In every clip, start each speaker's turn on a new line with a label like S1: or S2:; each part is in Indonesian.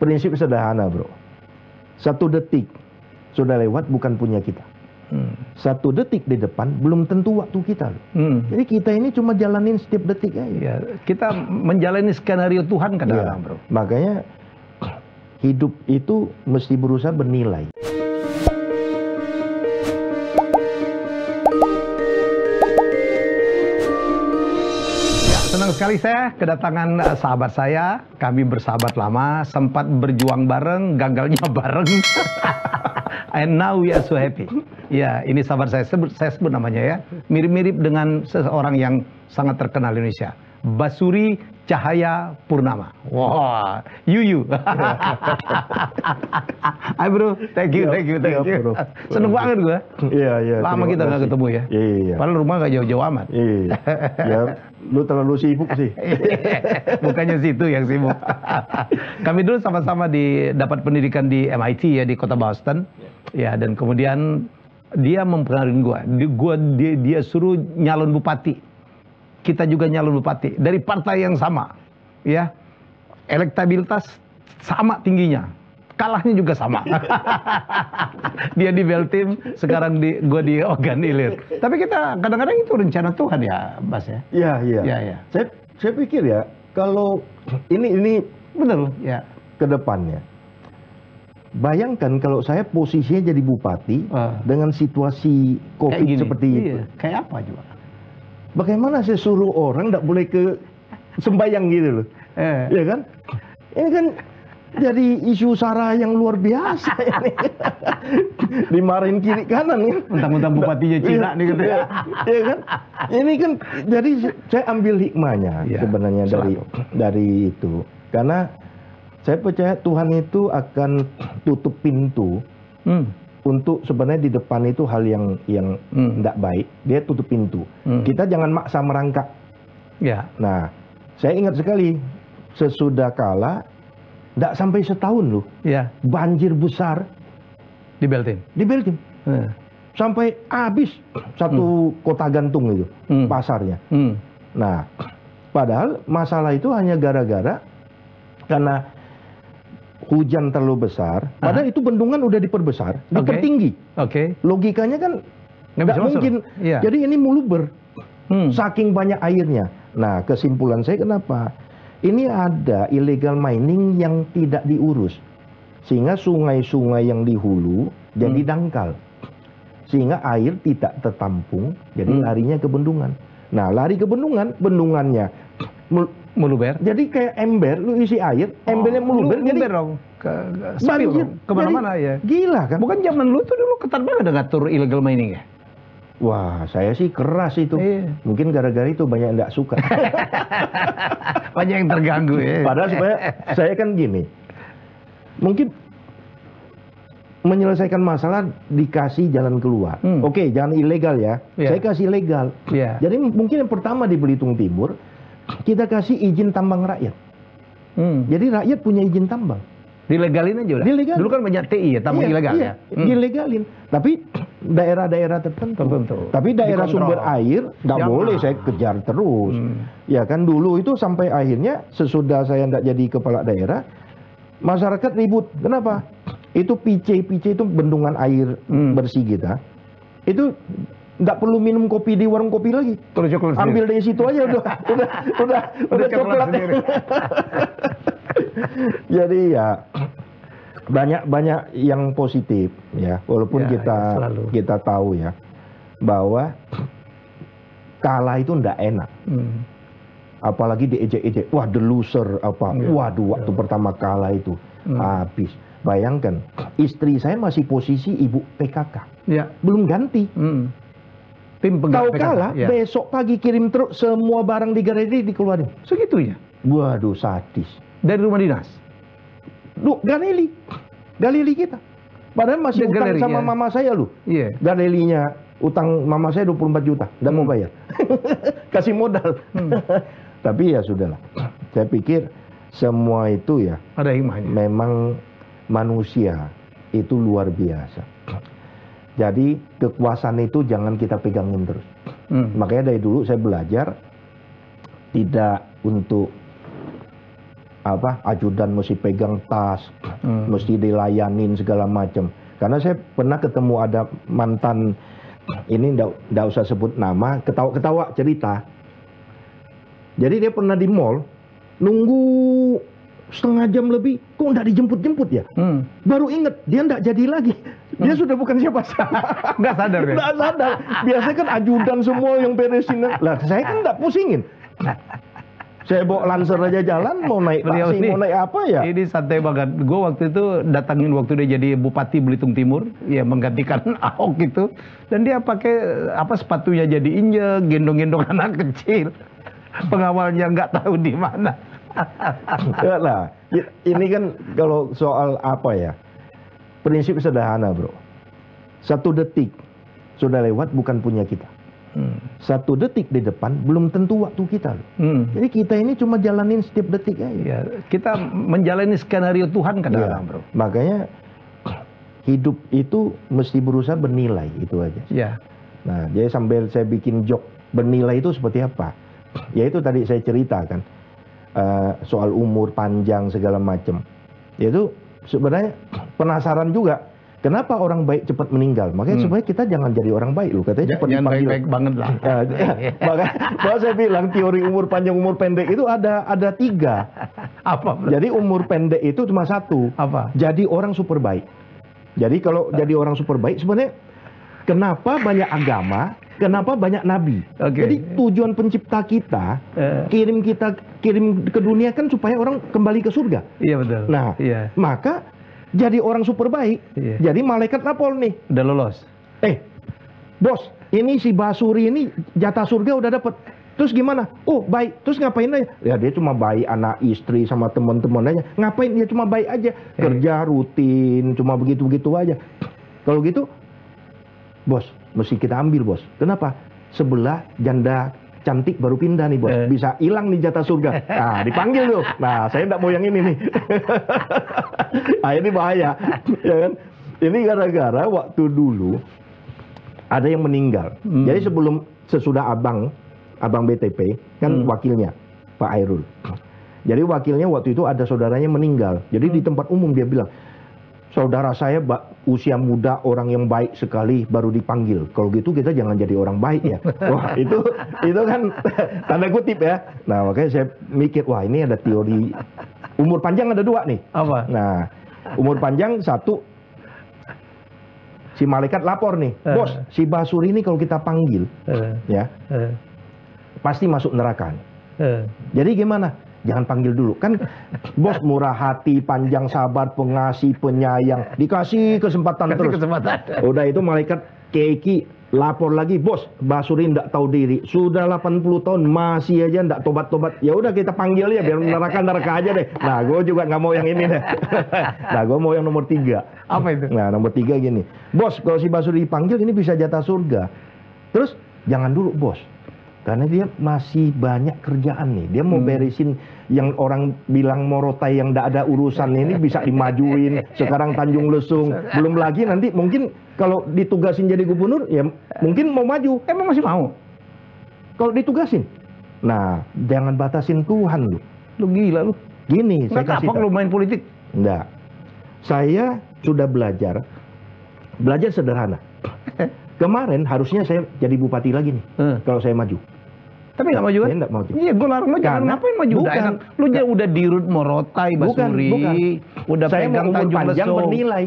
S1: prinsip sederhana, bro. 1 detik sudah lewat bukan punya kita. 1 detik di depan belum tentu waktu kita. Jadi kita ini cuma jalanin setiap detik aja.
S2: Ya, kita menjalani skenario Tuhan kadang-kadang, bro.
S1: Makanya hidup itu mesti berusaha bernilai.
S2: Senang sekali saya kedatangan sahabat saya. Kami bersahabat lama, sempat berjuang bareng, gagalnya bareng. And now we are so happy. Ya, ini sahabat saya sebut namanya ya. Mirip-mirip dengan seseorang yang sangat terkenal di Indonesia. Basuri Cahaya Purnama. Wah, Yuyu. Hai bro, thank you.
S1: Bro.
S2: Seneng banget gue.
S1: Iya.
S2: Lama kita nggak ketemu ya.
S1: Iya.
S2: Padahal rumah nggak jauh-jauh amat.
S1: Iya. Ya, lu terlalu sibuk sih.
S2: Bukannya situ yang sibuk. Kami dulu sama-sama dapat pendidikan di MIT ya, di kota Boston. Ya, dan kemudian dia mempengaruhi dia suruh nyalon bupati. Kita juga nyalon bupati dari partai yang sama, ya, elektabilitas sama tingginya, kalahnya juga sama. Dia di Beltim, sekarang gua di Ogan Ilir. Tapi kita kadang-kadang itu rencana Tuhan ya, Bas ya.
S1: Iya. Saya pikir ya, kalau ini
S2: benar ya,
S1: ke depannya. Bayangkan kalau saya posisinya jadi bupati dengan situasi COVID seperti itu.
S2: Kayak apa juga?
S1: Bagaimana saya suruh orang nggak boleh ke sembayang gitu loh, ya kan? Ini kan jadi isu sara yang luar biasa ini. Dimarahin kiri kanan kan?
S2: Mentang-mentang bupatinya Cina nih gitu ya.
S1: Ya kan? Ini kan jadi saya ambil hikmahnya sebenarnya dari itu, karena saya percaya Tuhan itu akan tutup pintu. Untuk sebenarnya di depan itu hal yang tidak baik, dia tutup pintu. Kita jangan maksa merangkak.
S2: Ya.
S1: Nah, saya ingat sekali sesudah kala, tidak sampai setahun loh, banjir besar
S2: di Beltim.
S1: Sampai habis satu kota gantung itu pasarnya. Nah, padahal masalah itu hanya gara-gara karena hujan terlalu besar, padahal itu bendungan udah diperbesar, dipertinggi. Logikanya kan nggak mungkin. Jadi ini muluber, saking banyak airnya. Nah, kesimpulan saya kenapa? Ini ada illegal mining yang tidak diurus, sehingga sungai-sungai yang di hulu jadi dangkal, sehingga air tidak tertampung, jadi larinya ke bendungan. Nah, lari ke bendungan, bendungannya
S2: meluber.
S1: Jadi kayak ember, lu isi air, embernya meluber, jadi
S2: dong. Banjir kemana-mana ya.
S1: Gila kan?
S2: Bukan zaman lu tuh dulu ketat banget ngatur illegal mining ya?
S1: Wah, saya sih keras itu. Mungkin gara-gara itu banyak yang nggak suka.
S2: Banyak yang terganggu ya.
S1: Padahal sebenarnya saya kan gini, mungkin menyelesaikan masalah dikasih jalan keluar. Oke, jangan ilegal ya. Saya kasih legal. Jadi mungkin yang pertama di Belitung Timur, kita kasih izin tambang rakyat. Jadi rakyat punya izin tambang.
S2: Dilegalin aja udah.
S1: Dilegalin.
S2: Dulu kan banyak TI ya, tambang ilegal ya.
S1: Dilegalin. Tapi daerah-daerah tertentu. Tapi daerah sumber air nggak boleh saya kejar terus. Ya kan dulu itu sampai akhirnya sesudah saya nggak jadi kepala daerah, masyarakat ribut. Kenapa? Itu PC itu bendungan air bersih kita. Itu nggak perlu minum kopi di warung kopi lagi. Ambil dari situ aja udah coklat. Jadi ya banyak yang positif ya, walaupun kita tahu ya bahwa kalah itu ndak enak. Apalagi diejek-ejek, wah the loser apa. Waduh, waktu pertama kalah itu habis. Bayangkan, istri saya masih posisi ibu PKK. Belum ganti. Tim tahu kalah, besok pagi kirim truk semua barang di galeri dikeluarin.
S2: Segitunya?
S1: Waduh, sadis.
S2: Dari rumah dinas?
S1: Galili kita. Padahal masih utang sama mama saya loh. Galilinya, utang mama saya 24 juta, nggak mau bayar. Kasih modal. Tapi ya sudahlah. Saya pikir semua itu ya,
S2: ada hikmahnya.
S1: Memang manusia itu luar biasa. Jadi kekuasaan itu jangan kita pegangin terus. Makanya dari dulu saya belajar tidak untuk ajudan mesti pegang tas, mesti dilayanin segala macam. Karena saya pernah ketemu ada mantan, ini nggak usah sebut nama, ketawa-ketawa cerita. Jadi dia pernah di mall, nunggu setengah jam lebih, kok nggak dijemput-jemput ya? Baru inget, dia nggak jadi lagi. Dia sudah bukan siapa-siapa.
S2: Nggak sadar ya?
S1: Nggak sadar. Biasanya kan ajudan semua yang beresin. Lah, saya kan nggak pusingin. Saya bawa Lancer aja jalan, mau naik taksi, mau naik apa ya?
S2: Ini santai banget. Gue waktu itu datangin waktu dia jadi Bupati Belitung Timur, ya menggantikan Ahok gitu. Dan dia pakai sepatunya jadi injek, gendong-gendong anak kecil. Pengawalnya nggak tahu di mana.
S1: Nah, ini kan kalau soal prinsip sederhana, bro. 1 detik sudah lewat bukan punya kita. 1 detik di depan belum tentu waktu kita. Jadi kita ini cuma jalanin setiap detik aja.
S2: Ya, kita menjalani skenario Tuhan kadang-kadang, bro.
S1: Makanya hidup itu mesti berusaha bernilai, itu aja.
S2: Ya.
S1: Nah, jadi sambil saya bikin joke, bernilai itu seperti apa? Ya itu tadi saya ceritakan. Soal umur panjang segala macam. Itu sebenarnya penasaran juga. Kenapa orang baik cepat meninggal? Makanya supaya kita jangan jadi orang baik loh. Katanya cepat dipanggil.
S2: Jangan baik-baik banget lah.
S1: Makanya saya bilang teori umur panjang umur pendek itu ada 3.
S2: Apa?
S1: Jadi umur pendek itu cuma 1.
S2: Apa?
S1: Jadi orang super baik. Jadi kalau jadi orang super baik sebenarnya kenapa banyak agama? Kenapa banyak nabi? Jadi tujuan pencipta kita kirim ke dunia kan supaya orang kembali ke surga.
S2: Iya betul.
S1: Nah, maka jadi orang super baik. Jadi malaikat lapor nih.
S2: Udah lolos.
S1: Bos, ini si Basuri ini jatah surga udah dapet. Terus gimana? Oh baik. Terus ngapain aja? Ya dia cuma baik anak istri sama teman-teman aja. Ngapain dia cuma baik aja? Kerja rutin, cuma begitu-begitu aja. Kalau gitu, bos, mesti kita ambil bos. Kenapa? Sebelah janda cantik baru pindah nih bos. Bisa hilang nih jatah surga. Nah dipanggil tuh. Nah saya nggak mau yang ini nih. Nah ini bahaya. Ya kan? Ini gara-gara waktu dulu ada yang meninggal. Jadi sesudah abang BTP kan wakilnya Pak Airul. Jadi wakilnya waktu itu ada saudaranya meninggal. Jadi di tempat umum dia bilang, saudara saya usia muda, orang yang baik sekali, baru dipanggil. Kalau gitu kita jangan jadi orang baik ya. Wah itu kan tanda kutip ya. Nah makanya saya mikir, wah ini ada teori umur panjang ada 2 nih.
S2: Apa?
S1: Nah umur panjang 1, si malaikat lapor nih, bos, si Basuri ini kalau kita panggil, pasti masuk neraka. Jadi gimana? Jangan panggil dulu. Kan bos murah hati, panjang sabar, pengasih, penyayang. Dikasih kesempatan terus. Udah itu malaikat Keiki lapor lagi, bos, Basuri ndak tahu diri. Sudah 80 tahun masih aja ndak tobat-tobat. Ya udah kita panggil ya biar neraka aja deh. Nah, gue juga nggak mau yang ini deh. Nah, gue mau yang nomor 3.
S2: Apa itu?
S1: Nah, nomor 3 gini. Bos, kalau si Basuri dipanggil ini bisa jatah surga. Terus jangan dulu, bos. Karena dia masih banyak kerjaan nih. Dia mau beresin yang orang bilang Morotai yang tidak ada urusan ini bisa dimajuin. Sekarang Tanjung Lesung. Belum lagi nanti mungkin kalau ditugasin jadi gubernur, ya mungkin mau maju.
S2: Emang masih mau?
S1: Kalau ditugasin. Nah, jangan batasin Tuhan lu.
S2: Lu gila lu.
S1: Gini, saya kasih
S2: tahu. Lu main politik?
S1: Enggak. Saya sudah belajar sederhana. Kemarin harusnya saya jadi bupati lagi nih, kalau saya maju.
S2: Tapi nggak maju kan?
S1: Saya nggak maju.
S2: Iya, gue larang lo jangan ngapain maju.
S1: Bukan.
S2: Lu udah dirut Morotai, Basuri, udah
S1: saya
S2: pegang
S1: mau umur
S2: Tanjung
S1: panjang
S2: Lesung.
S1: bernilai.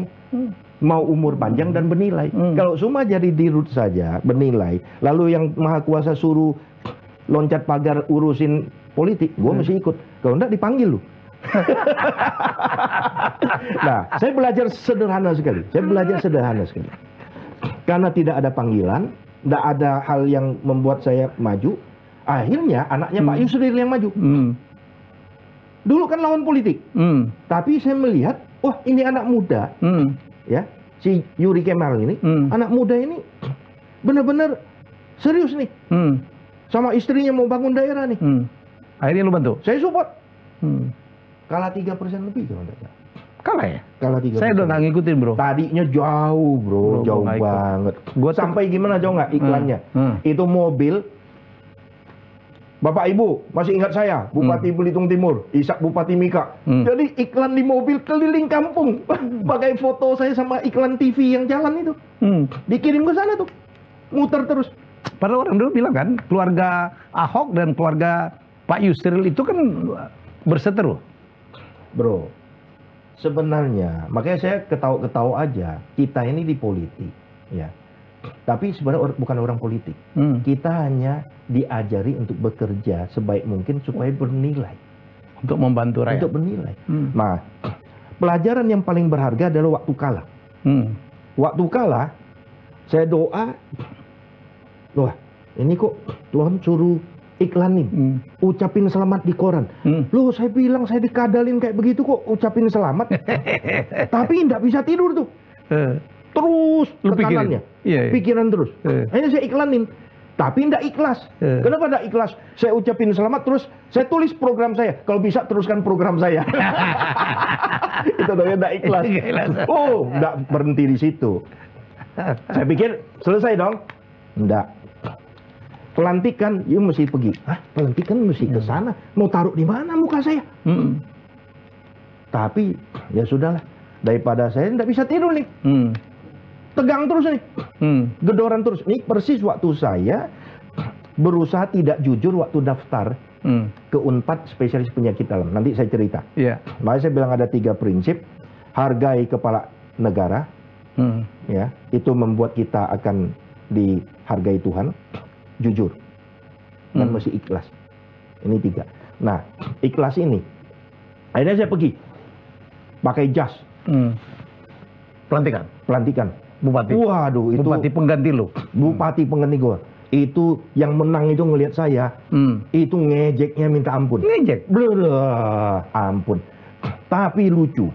S1: Mau umur panjang dan bernilai. Kalau cuma jadi dirut saja bernilai, lalu yang maha kuasa suruh loncat pagar urusin politik, gue mesti ikut. Kalau enggak dipanggil lu. Nah, saya belajar sederhana sekali. Karena tidak ada panggilan, tidak ada hal yang membuat saya maju, akhirnya anaknya Pak Yusril yang maju. Dulu kan lawan politik, tapi saya melihat, wah ini anak muda, ya si Yuri Kemal ini, anak muda ini benar-benar serius nih, sama istrinya mau bangun daerah nih.
S2: Akhirnya lu bantu?
S1: Saya support. Kalah 3% lebih kalau tidak salah.
S2: Kalah ya?
S1: Kalah 3%.
S2: Saya udah nggak ngikutin bro.
S1: Tadinya jauh bro, jauh banget. Gue sampai gimana jauh nggak iklannya? Itu mobil Bapak Ibu masih ingat saya, Bupati Belitung Timur, Ishak Bupati Mika. Jadi iklan di mobil keliling kampung, pakai foto saya sama iklan TV yang jalan itu, dikirim ke sana tuh, muter terus.
S2: Padahal orang dulu bilang kan, keluarga Ahok dan keluarga Pak Yusril itu kan berseteru.
S1: Bro, sebenarnya, makanya saya ketawa-ketawa aja, kita ini di politik, ya. Tapi sebenarnya bukan orang politik. Kita hanya diajari untuk bekerja sebaik mungkin supaya bernilai.
S2: Untuk membantu rakyat.
S1: Untuk bernilai. Nah, pelajaran yang paling berharga adalah waktu kalah. Waktu kalah, saya doa, wah ini kok Tuhan suruh iklanin, ucapin selamat di koran. Loh, saya bilang saya dikadalin kayak begitu kok ucapin selamat. Tapi nggak bisa tidur tuh. Terus tekanannya, pikiran terus. Akhirnya saya iklanin, tapi nggak ikhlas. Kenapa nggak ikhlas? Saya ucapin selamat, terus saya tulis program saya. Kalau bisa teruskan program saya. Itu namanya nggak ikhlas. Oh, nggak berhenti di situ. Saya pikir selesai dong. Nggak. Pelantikan, you mesti pergi. Hah? Pelantikan mesti ke sana. Mau taruh di mana muka saya? Tapi ya sudahlah. Daripada saya nggak bisa tidur nih. Tegang terus nih, gedoran terus. Ini persis waktu saya berusaha tidak jujur waktu daftar ke Unpad spesialis penyakit dalam. Nanti saya cerita. Makanya saya bilang ada 3 prinsip. Hargai kepala negara, ya, itu membuat kita akan dihargai Tuhan. Jujur, dan mesti ikhlas. Ini 3. Nah, ikhlas ini, akhirnya saya pergi, pakai jas, pelantikan.
S2: Bupati.
S1: Waduh, itu
S2: Bupati pengganti lo.
S1: Bupati pengganti gua. Itu yang menang itu ngelihat saya, itu ngejeknya minta ampun.
S2: Ngejek?
S1: Ampun. Tapi lucu.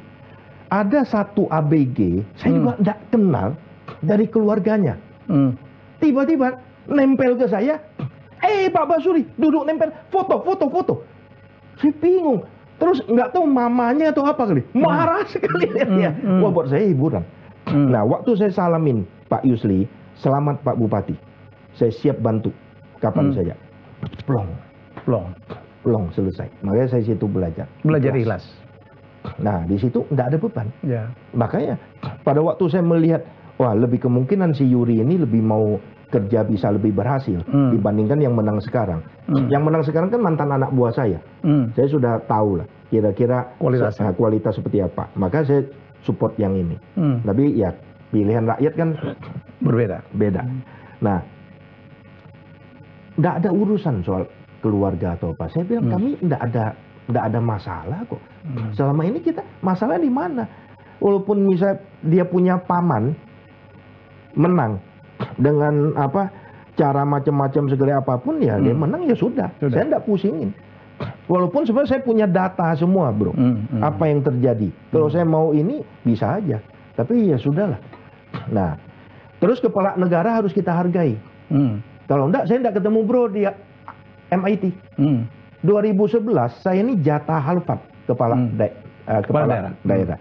S1: Ada satu ABG, saya juga tidak kenal dari keluarganya. Tiba-tiba nempel ke saya, Pak Basuri, duduk nempel, foto. Saya bingung. Terus nggak tahu mamanya atau apa kali. Marah sekali ya. Wah, buat saya hiburan. Nah, waktu saya salamin Pak Yusli, selamat Pak Bupati, saya siap bantu kapan saja. Plong, selesai. Makanya saya situ belajar
S2: ikhlas.
S1: Nah, di situ nggak ada beban. Makanya pada waktu saya melihat, wah, lebih kemungkinan si Yuri ini lebih mau kerja bisa lebih berhasil dibandingkan yang menang sekarang. Yang menang sekarang kan mantan anak buah saya. Saya sudah tahu lah kira-kira kualitas seperti apa. Maka saya support yang ini. Tapi ya pilihan rakyat kan
S2: beda.
S1: Nah, nggak ada urusan soal keluarga atau apa. Saya bilang kami nggak ada masalah kok. Selama ini kita masalah di mana? Walaupun misalnya dia punya paman menang dengan apa cara macam-macam segala apapun, ya dia menang ya sudah. Saya nggak pusingin. Walaupun sebenarnya saya punya data semua, bro. Apa yang terjadi. Kalau saya mau ini bisa aja. Tapi ya sudahlah. Nah, terus kepala negara harus kita hargai. Kalau enggak, saya enggak ketemu bro di MIT. 2011 saya ini jatah Harvard kepala daerah.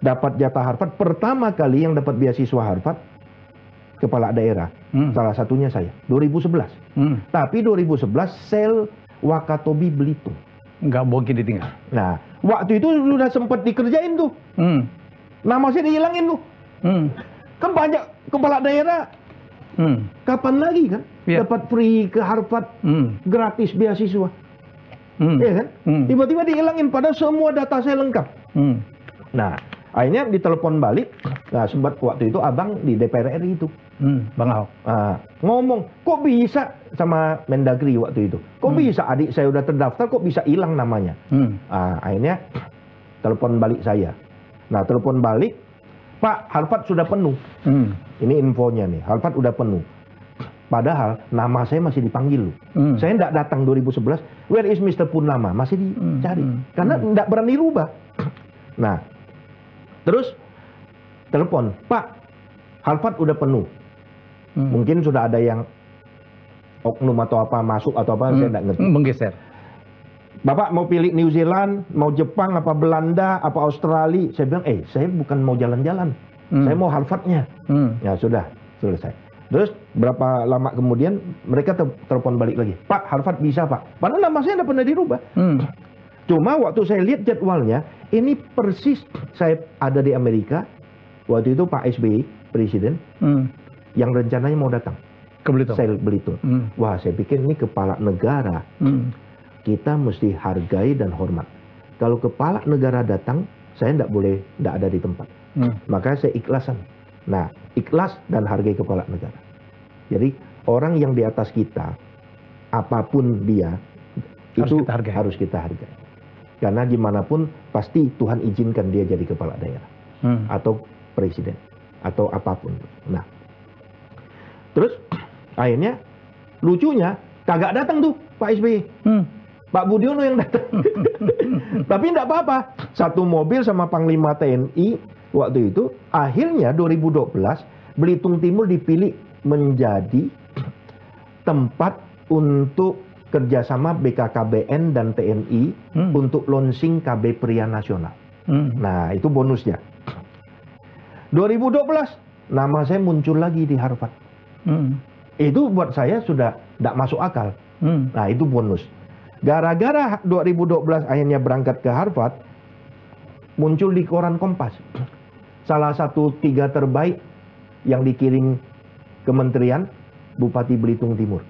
S1: Dapat jatah Harvard pertama kali yang dapat beasiswa Harvard kepala daerah. Salah satunya saya 2011. Tapi 2011 sel Wakatobi Belitung.
S2: Nggak mungkin ditinggal.
S1: Nah, waktu itu sudah sempat dikerjain tuh. Nama saya dihilangin tuh. Kan banyak kepala daerah. Kapan lagi kan dapat free ke Harvard, gratis beasiswa. Iya kan? Tiba-tiba dihilangin padahal semua data saya lengkap. Nah, akhirnya ditelepon balik. Nah, sempat waktu itu abang di DPR RI itu.
S2: Bang Ahok.
S1: Ngomong, kok bisa sama Mendagri waktu itu? Kok bisa adik saya udah terdaftar, kok bisa hilang namanya? Akhirnya telepon balik saya. Nah, telepon balik, Pak, Harvard sudah penuh. Ini infonya nih, Harvard udah penuh. Padahal nama saya masih dipanggil loh. Saya nggak datang 2011. Where is Mr. Purnama? Masih dicari. Karena nggak berani rubah. Nah, terus telepon, Pak, Harvard udah penuh. Mungkin sudah ada yang oknum atau apa masuk atau apa, saya nggak ngerti.
S2: Menggeser.
S1: Bapak mau pilih New Zealand, mau Jepang, apa Belanda, apa Australia? Saya bilang, saya bukan mau jalan-jalan. Saya mau Harvardnya. Ya sudah, selesai. Terus berapa lama kemudian mereka telepon balik lagi, Pak, Harvard bisa Pak. Padahal nama saya tidak pernah dirubah. Cuma waktu saya lihat jadwalnya, ini persis saya ada di Amerika. Waktu itu Pak SBY, Presiden, yang rencananya mau datang
S2: ke Belitung.
S1: Saya Belitung. Wah, saya pikir ini kepala negara. Kita mesti hargai dan hormat. Kalau kepala negara datang, saya tidak ada di tempat. Maka saya ikhlasan. Nah, ikhlas dan hargai kepala negara. Jadi orang yang di atas kita, apapun dia, itu harus kita hargai. Karena gimana pun pasti Tuhan izinkan dia jadi kepala daerah atau presiden atau apapun. Nah, terus akhirnya lucunya kagak datang tuh Pak SBY. Pak Budiono yang datang. Tapi tidak apa-apa. Satu mobil sama Panglima TNI waktu itu. Akhirnya 2012 Belitung Timur dipilih menjadi tempat untuk kerjasama BKKBN dan TNI untuk launching KB Pria Nasional. Nah, itu bonusnya. 2012 nama saya muncul lagi di Harvard. Itu buat saya sudah tidak masuk akal. Nah, itu bonus. Gara-gara 2012 akhirnya berangkat ke Harvard, muncul di koran Kompas. Salah satu 3 terbaik yang dikirim kementerian Bupati Belitung Timur.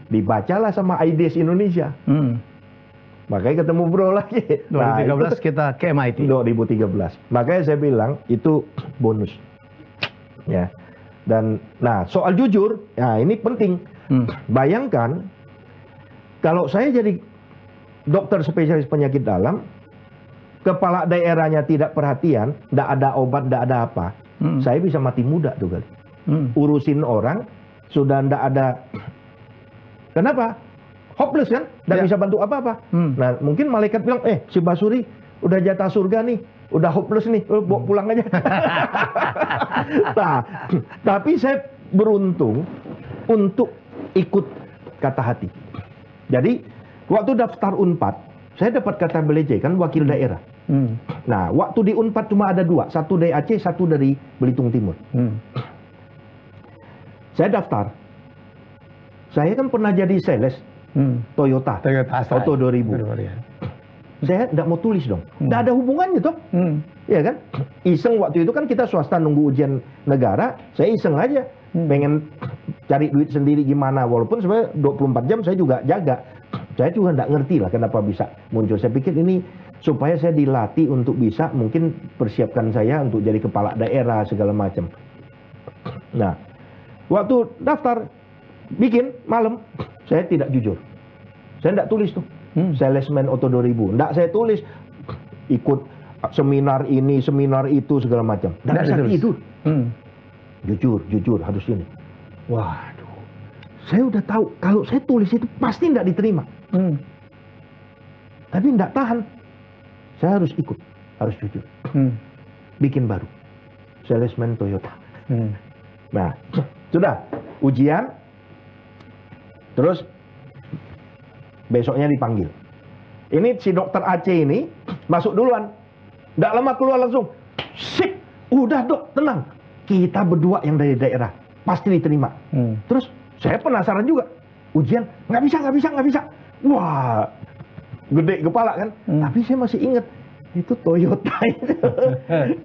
S1: Dibacalah sama AIDS Indonesia. Makanya ketemu bro lagi.
S2: 2013
S1: nah,
S2: kita ke MIT.
S1: 2013. Makanya saya bilang itu bonus. Ya. Dan nah, soal jujur, nah ini penting. Bayangkan kalau saya jadi dokter spesialis penyakit dalam, kepala daerahnya tidak perhatian, tidak ada obat, tidak ada apa, saya bisa mati muda tuh kali. Urusin orang sudah tidak ada. Kenapa? Hopeless kan? Tidak bisa bantu apa-apa. Nah, mungkin malaikat bilang, si Basuri udah jatah surga nih, udah hopeless nih, bawa pulang aja. Nah, tapi saya beruntung untuk ikut kata hati. Jadi, waktu daftar UNPAD, saya dapat kata BLJ, kan wakil daerah. Nah, waktu di UNPAD cuma ada 2, satu dari Aceh, satu dari Belitung Timur. Saya daftar. Saya kan pernah jadi sales Toyota Auto 2000. Saya tidak mau tulis dong. Tidak ada hubungannya toh. Ya kan? Iseng waktu itu kan kita swasta nunggu ujian negara, saya iseng aja. Pengen cari duit sendiri gimana, walaupun sebenarnya 24 jam saya juga jaga. Saya juga tidak ngerti lah kenapa bisa muncul. Saya pikir ini supaya saya dilatih untuk bisa mungkin persiapkan saya untuk jadi kepala daerah segala macam. Nah, waktu daftar bikin malam, saya tidak jujur. Saya tidak tulis tuh. Salesman Auto 2000. Tidak saya tulis ikut seminar ini, seminar itu segala macam. Tidak bisa tidur. Jujur harus ini. Waduh, saya udah tahu kalau saya tulis itu pasti tidak diterima. Tapi tidak tahan. Saya harus ikut, harus jujur. Bikin baru. Salesman Toyota. Nah, sudah ujian. Terus besoknya dipanggil. Ini si dokter Aceh ini masuk duluan. Tidak lama keluar langsung. Sip, udah dok, tenang. Kita berdua yang dari daerah pasti diterima. Terus saya penasaran juga. Ujian nggak bisa. Wah, gede kepala kan. Tapi saya masih ingat itu Toyota itu.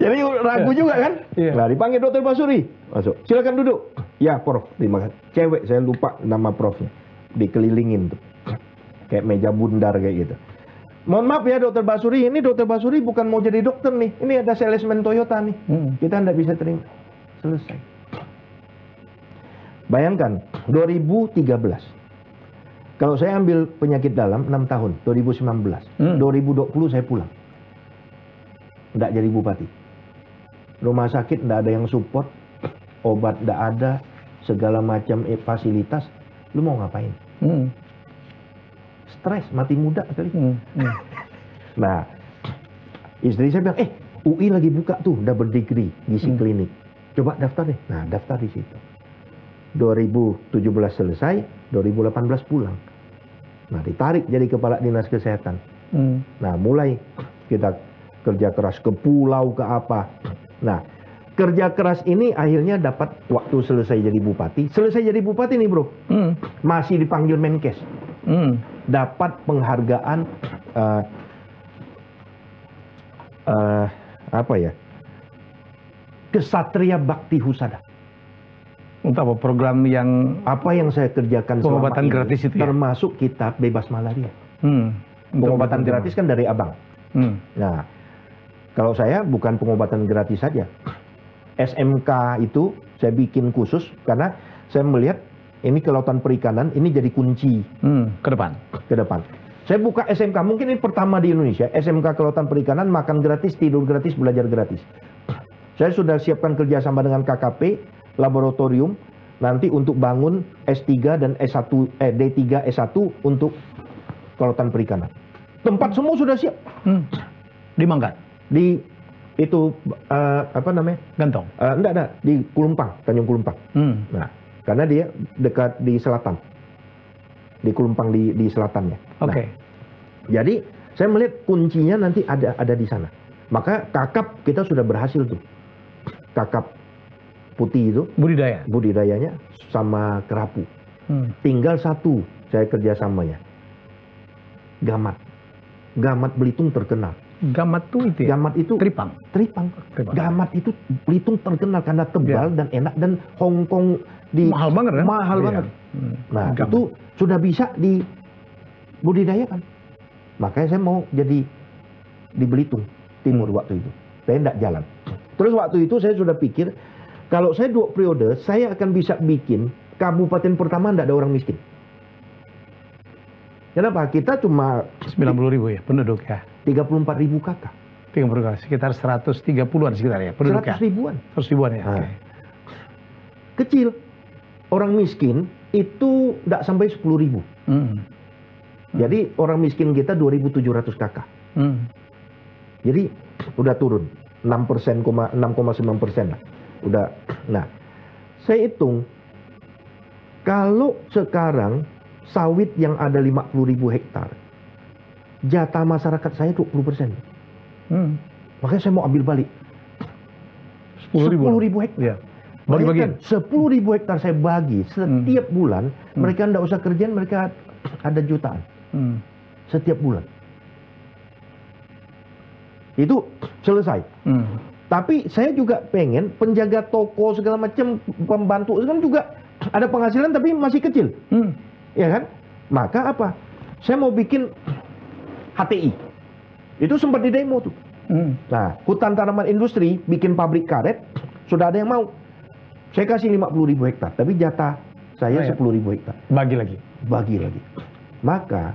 S1: Jadi ragu juga kan. Nah, dipanggil dokter Basuri. Masuk. Silakan duduk. Ya, Prof. Terima kasih. Cewek, saya lupa nama profnya. Dikelilingin tuh. Kayak meja bundar kayak gitu. Mohon maaf ya dokter Basuri, ini dokter Basuri bukan mau jadi dokter nih. Ini ada salesman Toyota nih. Kita nggak bisa terima. Selesai. Bayangkan, 2013. Kalau saya ambil penyakit dalam 6 tahun, 2019. 2020 saya pulang. Nggak jadi bupati. Rumah sakit nggak ada yang support. Obat nggak ada. Segala macam fasilitas. Lu mau ngapain? Stres, mati muda kali. Nah, istri saya bilang, UI lagi buka tuh, udah berdegree gizi klinik. Coba daftar deh. Nah, daftar di situ. 2017 selesai, 2018 pulang. Nah, ditarik jadi kepala dinas kesehatan. Nah, mulai kita kerja keras ke pulau, ke apa. Nah, kerja keras ini akhirnya dapat waktu selesai jadi bupati. Selesai jadi bupati nih bro, masih dipanggil Menkes. Dapat penghargaan apa ya? Kesatria Bakti Husada.
S2: Untuk apa? Program yang
S1: apa yang saya kerjakan
S2: pengobatan
S1: selama ini,
S2: gratis itu ya?
S1: termasuk kitab bebas malaria. Pengobatan gratis kan dari abang. Nah, kalau saya bukan pengobatan gratis saja. SMK itu saya bikin khusus karena saya melihat ini kelautan perikanan ini jadi kunci
S2: ke depan.
S1: Ke depan. Saya buka SMK, mungkin ini pertama di Indonesia, SMK kelautan perikanan, makan gratis, tidur gratis, belajar gratis. Saya sudah siapkan kerjasama dengan KKP, laboratorium, nanti untuk bangun S3 dan S1, D3, S1 untuk kelautan perikanan. Tempat semua sudah siap.
S2: Di Manggat?
S1: Di itu apa namanya?
S2: Gantong?
S1: Enggak, di Kulumpang, Tanjung Kulumpang. Nah, karena dia dekat di selatan. Di Kulumpang di selatannya.
S2: Oke.
S1: Nah, jadi saya melihat kuncinya nanti ada di sana. Maka kakap kita sudah berhasil tuh. Kakap putih itu budidayanya sama kerapu. Tinggal satu saya kerjasamanya. Gamat. Gamat Belitung terkenal.
S2: Gamat tuh itu ya?
S1: Gamat itu
S2: Tripang.
S1: Gamat itu Belitung terkenal karena tebal dan enak, dan Hongkong di
S2: mahal banget kan?
S1: Mahal banget. Nah, itu sudah bisa dibudidayakan. Makanya saya mau jadi di Belitung Timur waktu itu. Saya tidak jalan. Terus waktu itu saya sudah pikir, kalau saya 2 periode, saya akan bisa bikin kabupaten pertama tidak ada orang miskin. Kenapa? Kita cuma
S2: 90.000 ya penduduk ya.
S1: 34.000 kakak.
S2: 30, sekitar 130-an sekitar ya penduduk
S1: 100 ribuan.
S2: 100 ribuan ya.
S1: Nah, kecil. Orang miskin itu tidak sampai 10.000. Jadi orang miskin kita 2.700 kakak. Jadi udah turun 6,9% lah. Udah. Nah, saya hitung kalau sekarang sawit yang ada 50.000 hektar, jatah masyarakat saya 20%. Makanya saya mau ambil balik 10.000 hektar.
S2: Ya. Bagi-bagi.
S1: 10.000 hektar saya bagi setiap bulan. Mereka tidak usah kerjaan, mereka ada jutaan setiap bulan. Itu selesai. Tapi saya juga pengen penjaga toko segala macam, pembantu kan juga ada penghasilan tapi masih kecil. Ya kan? Maka apa? Saya mau bikin HTI. Itu sempat di demo tuh. Nah, hutan tanaman industri bikin pabrik karet, sudah ada yang mau. Saya kasih 50.000 hektar, tapi jatah saya 10.000 hektar.
S2: Bagi lagi.
S1: Maka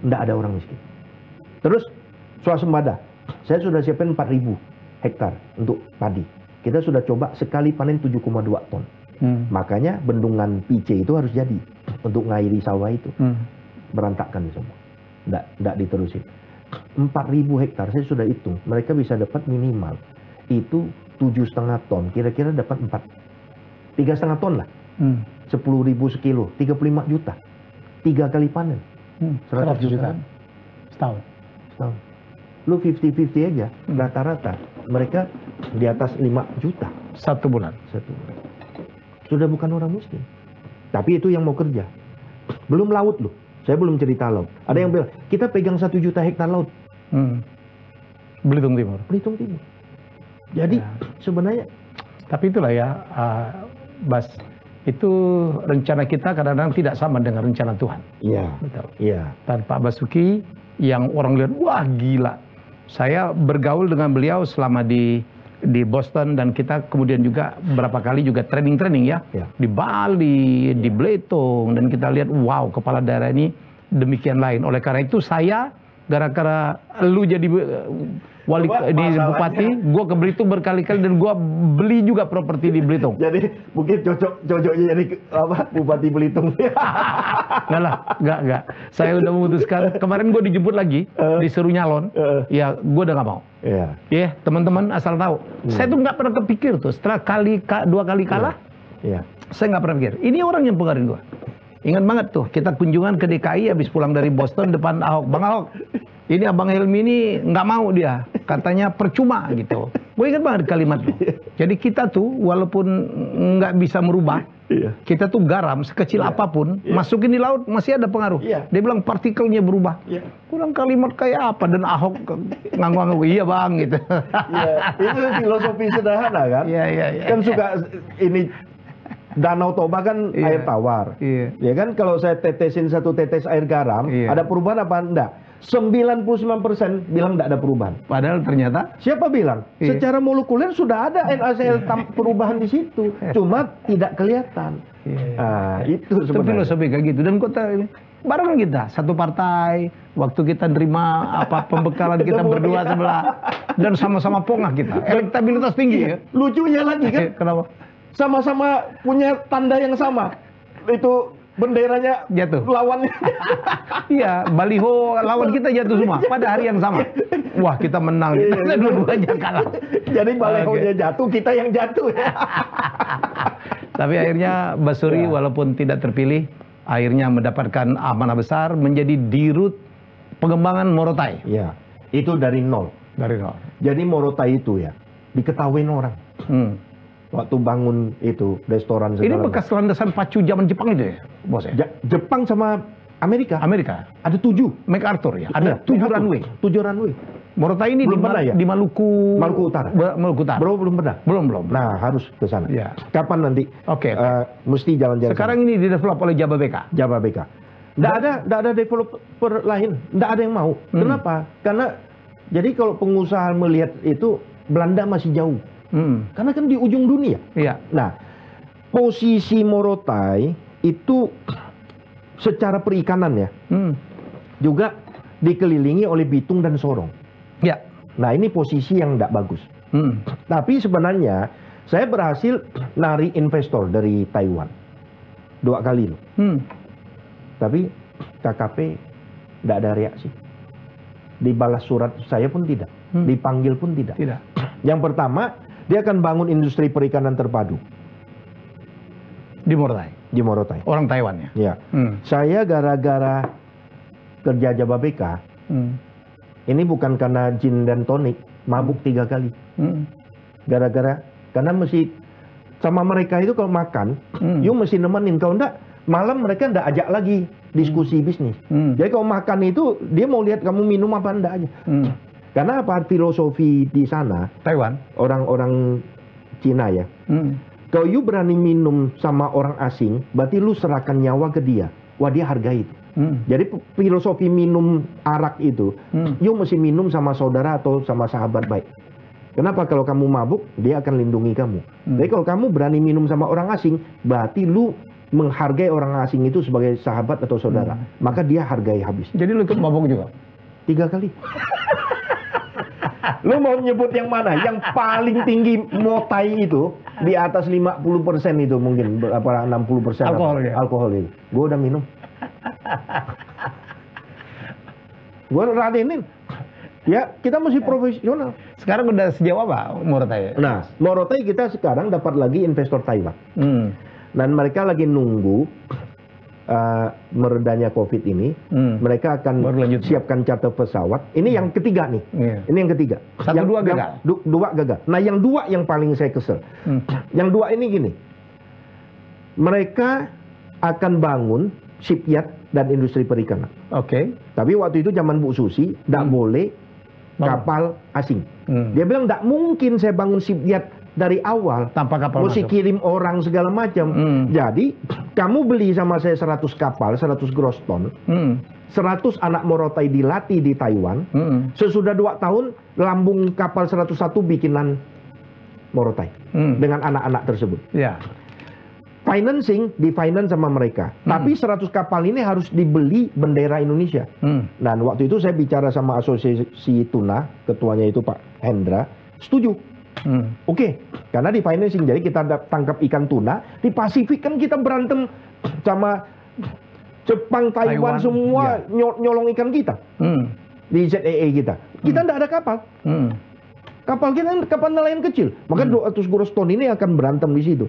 S1: enggak ada orang miskin. Terus swasembada. Saya sudah siapin 4.000 hektar untuk padi. Kita sudah coba sekali panen 7,2 ton. Makanya bendungan PC itu harus jadi untuk ngairi sawah itu. Berantakan semua. Enggak diterusin. 4.000 hektar saya sudah hitung. Mereka bisa dapat minimal itu 7,5 ton. Kira-kira dapat 3,5 ton lah. 10.000 sekilo, 35 juta. 3 kali panen. 100 juta.
S2: Setahun.
S1: Lu 50-50 aja, rata-rata mereka di atas 5 juta.
S2: 1 bulan.
S1: Sudah bukan orang miskin. Tapi itu yang mau kerja. Belum laut loh. Saya belum cerita laut. Ada yang bilang, kita pegang 1 juta hektar laut.
S2: Belitung Timur.
S1: Jadi sebenarnya.
S2: Tapi itulah ya, Bas. Itu rencana kita kadang-kadang tidak sama dengan rencana Tuhan.
S1: Iya.
S2: Betul.
S1: Iya.
S2: Dan Pak Basuki yang orang lihat, wah gila. Saya bergaul dengan beliau selama di Boston, dan kita kemudian juga berapa kali juga training ya. Di Bali, di Belitung, dan kita lihat wow, kepala daerah ini demikian lain. Oleh karena itu saya gara-gara lu jadi wali di bupati, gua ke Belitung berkali-kali dan gua beli juga properti di Belitung.
S1: Jadi mungkin cocoknya jadi apa, Bupati Belitung.
S2: Enggak. Saya udah memutuskan. Kemarin gua dijemput lagi, disuruh nyalon. Ya, gua udah nggak mau. Ya, teman-teman asal tahu. Saya tuh nggak pernah kepikir tuh. Setelah 2 kali kalah, saya nggak pernah pikir. Ini orang yang pengaruhin gua. Ingat banget tuh, kita kunjungan ke DKI habis pulang dari Boston depan Ahok. Bang Ahok, ini Abang Helmi ini nggak mau dia. Katanya percuma gitu. Gue ingat banget kalimat lo. Jadi kita tuh walaupun nggak bisa merubah, kita tuh garam sekecil apapun, masukin di laut masih ada pengaruh. Dia bilang partikelnya berubah. Kurang kalimat kayak apa, dan Ahok ngangguk-ngangguk, iya bang gitu.
S1: Itu filosofi sederhana kan? Kan suka ini Danau Toba kan air tawar. Ya kan, kalau saya tetesin 1 tetes air garam, ada perubahan apa enggak? 99% bilang tidak ada perubahan.
S2: Padahal ternyata
S1: siapa bilang? Secara molekuler sudah ada NaCl perubahan di situ, cuma tidak kelihatan. Nah, itu sebenarnya.
S2: Filosofi kayak gitu. Dan kota ini bareng kita satu partai. Waktu kita nerima pembekalan kita berdua sebelah, dan sama-sama pongah kita. Elektabilitas tinggi ya.
S1: Lucunya lagi kan?
S2: Kenapa?
S1: Sama-sama punya tanda yang sama. Itu benderanya
S2: jatuh,
S1: lawannya.
S2: Iya, baliho lawan kita jatuh semua pada hari yang sama. Wah, kita menang. Kita dua-duanya kalah.
S1: Jadi balihonya jatuh, kita yang jatuh.
S2: Tapi akhirnya Basuri walaupun tidak terpilih, akhirnya mendapatkan amanah besar menjadi dirut pengembangan Morotai.
S1: Iya, itu dari nol.
S2: Dari nol.
S1: Jadi Morotai itu ya diketahuin orang. Waktu bangun itu restoran segala.
S2: Ini bekas landasan pacu zaman Jepang itu ya, bos ya?
S1: Jepang sama Amerika.
S2: Ada 7. MacArthur ya. Ada 7 runway.
S1: 7 runway.
S2: Morotai ini di Maluku.
S1: Maluku Utara.
S2: Maluku Utara.
S1: Belum pernah.
S2: Belum.
S1: Nah, harus ke sana.
S2: Ya.
S1: Kapan nanti?
S2: Oke.
S1: Mesti jalan-jalan.
S2: Sekarang ini didevelop oleh Jababeka.
S1: Nggak ada developer lain. Nggak ada yang mau. Kenapa? Karena jadi kalau pengusaha melihat itu Belanda masih jauh. Karena kan di ujung dunia.
S2: Iya.
S1: Nah, posisi Morotai itu secara perikanan ya, juga dikelilingi oleh Bitung dan Sorong.
S2: Ya.
S1: Nah, ini posisi yang tidak bagus. Tapi sebenarnya saya berhasil narik investor dari Taiwan 2 kali loh. Tapi KKP tidak ada reaksi. Dibalas surat saya pun tidak, dipanggil pun tidak. Yang pertama, dia akan bangun industri perikanan terpadu
S2: di Morotai. Orang Taiwan ya.
S1: Ya. Saya gara-gara kerja Jababeka, ini bukan karena gin dan tonik, mabuk 3 kali. Gara-gara karena mesti sama mereka itu kalau makan, you mesti nemenin. Kalau enggak, malam mereka enggak ajak lagi diskusi bisnis. Jadi kalau makan itu dia mau lihat kamu minum apa enggak aja. Karena apa, filosofi di sana
S2: Taiwan,
S1: orang-orang Cina ya. Kalau you berani minum sama orang asing, berarti lu serahkan nyawa ke dia. Wah, dia hargai itu. Jadi filosofi minum arak itu, you mesti minum sama saudara atau sama sahabat baik. Kenapa? Kalau kamu mabuk, dia akan lindungi kamu. Jadi kalau kamu berani minum sama orang asing, berarti lu menghargai orang asing itu sebagai sahabat atau saudara. Maka dia hargai habis.
S2: Jadi lu ikut mabuk juga?
S1: 3 kali. Lu mau nyebut yang mana? Yang paling tinggi Motai itu di atas 50% itu mungkin berapa 60% alkohol itu. Gue udah minum. Gue radenin. Ya, kita mesti profesional.
S2: Sekarang udah sejauh apa Morotai?
S1: Nah, Morotai kita sekarang dapat lagi investor Taiwan. Dan mereka lagi nunggu meredanya COVID ini, mereka akan siapkan charter pesawat. Ini yang ketiga nih. Ini yang ketiga.
S2: 1-2 gagal.
S1: 2 gagal. Nah, yang 2 yang paling saya kesel. Yang 2 ini gini. Mereka akan bangun shipyard dan industri perikanan. Tapi waktu itu zaman Bu Susi, tidak boleh kapal asing. Dia bilang tidak mungkin saya bangun shipyard dari awal
S2: tanpa kapal
S1: mesti
S2: masuk.
S1: kirim orang segala macam. Jadi kamu beli sama saya 100 kapal, 100 gross ton, 100 anak Morotai dilatih di Taiwan. Sesudah 2 tahun lambung kapal 101 bikinan Morotai dengan anak-anak tersebut. Financing di finance sama mereka. Tapi 100 kapal ini harus dibeli bendera Indonesia. Dan waktu itu saya bicara sama asosiasi tuna, ketuanya itu Pak Hendra, setuju. Oke, karena di financing, jadi kita tangkap ikan tuna di Pasifik kan kita berantem sama Jepang, Taiwan semua nyolong ikan kita di ZEE kita. Kita tidak ada kapal. Kapal kita kapal nelayan kecil, maka 200 gross ton ini akan berantem di situ.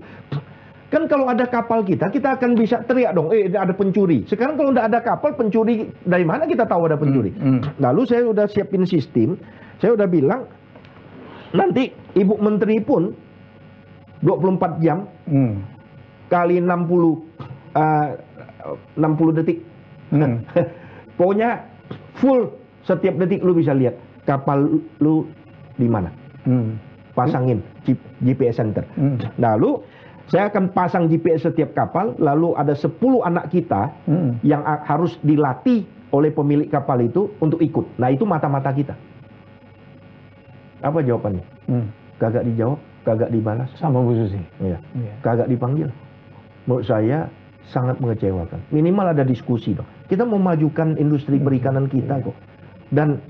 S1: Kan kalau ada kapal kita akan bisa teriak dong, ada pencuri. Sekarang kalau tidak ada kapal, pencuri dari mana kita tahu ada pencuri? Lalu saya udah siapin sistem, saya udah bilang Nanti Ibu Menteri pun 24 jam kali 60 detik. Pokoknya full, setiap detik lu bisa lihat kapal lu di mana. Pasangin GPS center. Lalu saya akan pasang GPS setiap kapal, lalu ada 10 anak kita yang harus dilatih oleh pemilik kapal itu untuk ikut. Nah, itu mata-mata kita. Apa jawabannya? Kagak dijawab, kagak dibalas.
S2: Sama Bu Susi.
S1: Iya. Kagak dipanggil. Menurut saya sangat mengecewakan. Minimal ada diskusi dong. Kita mau majukan industri perikanan kita kok. Dan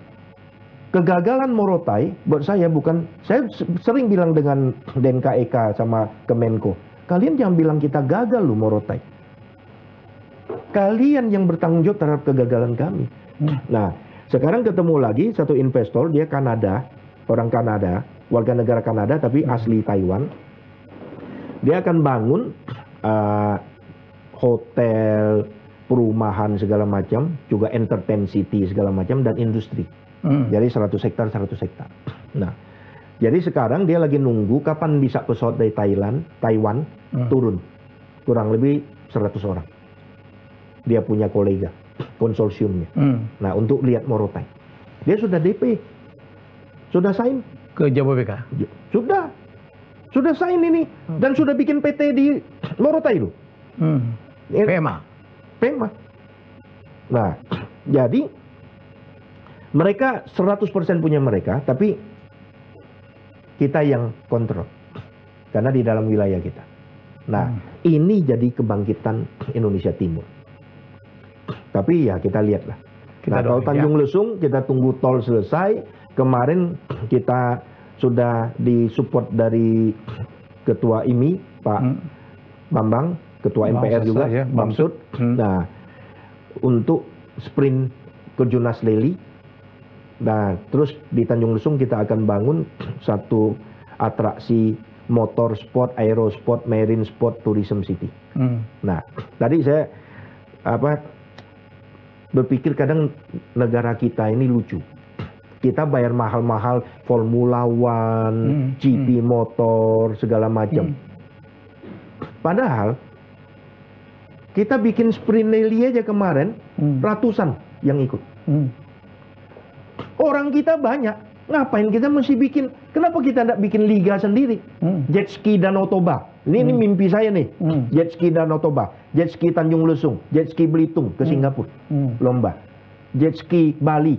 S1: kegagalan Morotai buat saya bukan, saya sering bilang dengan DNKEK sama Kemenko, kalian jangan bilang kita gagal loh Morotai. Kalian yang bertanggung jawab terhadap kegagalan kami. Nah, sekarang ketemu lagi satu investor, dia Kanada, orang Kanada, warga negara Kanada tapi asli Taiwan. Dia akan bangun hotel, perumahan segala macam, juga entertain city segala macam, dan industri. Jadi 100 hektar. Nah, jadi sekarang dia lagi nunggu kapan bisa pesawat dari Taiwan turun. Kurang lebih 100 orang. Dia punya kolega, konsorsiumnya. Nah, untuk lihat Morotai. Dia sudah DP. Sudah sign.
S2: Ke Jababeka?
S1: Sudah sign ini. Dan sudah bikin PT di Morotai loh.
S2: PMA.
S1: Nah, jadi mereka 100% punya mereka, tapi kita yang kontrol. Karena di dalam wilayah kita. Nah, ini jadi kebangkitan Indonesia Timur. Tapi ya kita lihatlah. Nah, kalau Tanjung Lesung kita tunggu tol selesai. Kemarin kita sudah disupport dari Ketua IMI, Pak Bambang, Ketua MPR juga,
S2: ya,
S1: Bamsud. Nah, untuk sprint ke Junas Leli. Nah, terus di Tanjung Lesung kita akan bangun satu atraksi motor sport, aero sport, marine sport, tourism city. Nah, tadi saya berpikir kadang negara kita ini lucu. Kita bayar mahal-mahal Formula One, GP motor, segala macam. Padahal kita bikin sprint Leli aja kemarin, ratusan yang ikut. Orang kita banyak, ngapain kita mesti bikin? Kenapa kita tidak bikin liga sendiri? Jet ski Danau Toba, ini mimpi saya nih. Jet ski Danau Toba, jet ski Tanjung Lesung, jet ski Belitung ke Singapura, lomba. Jet ski Bali,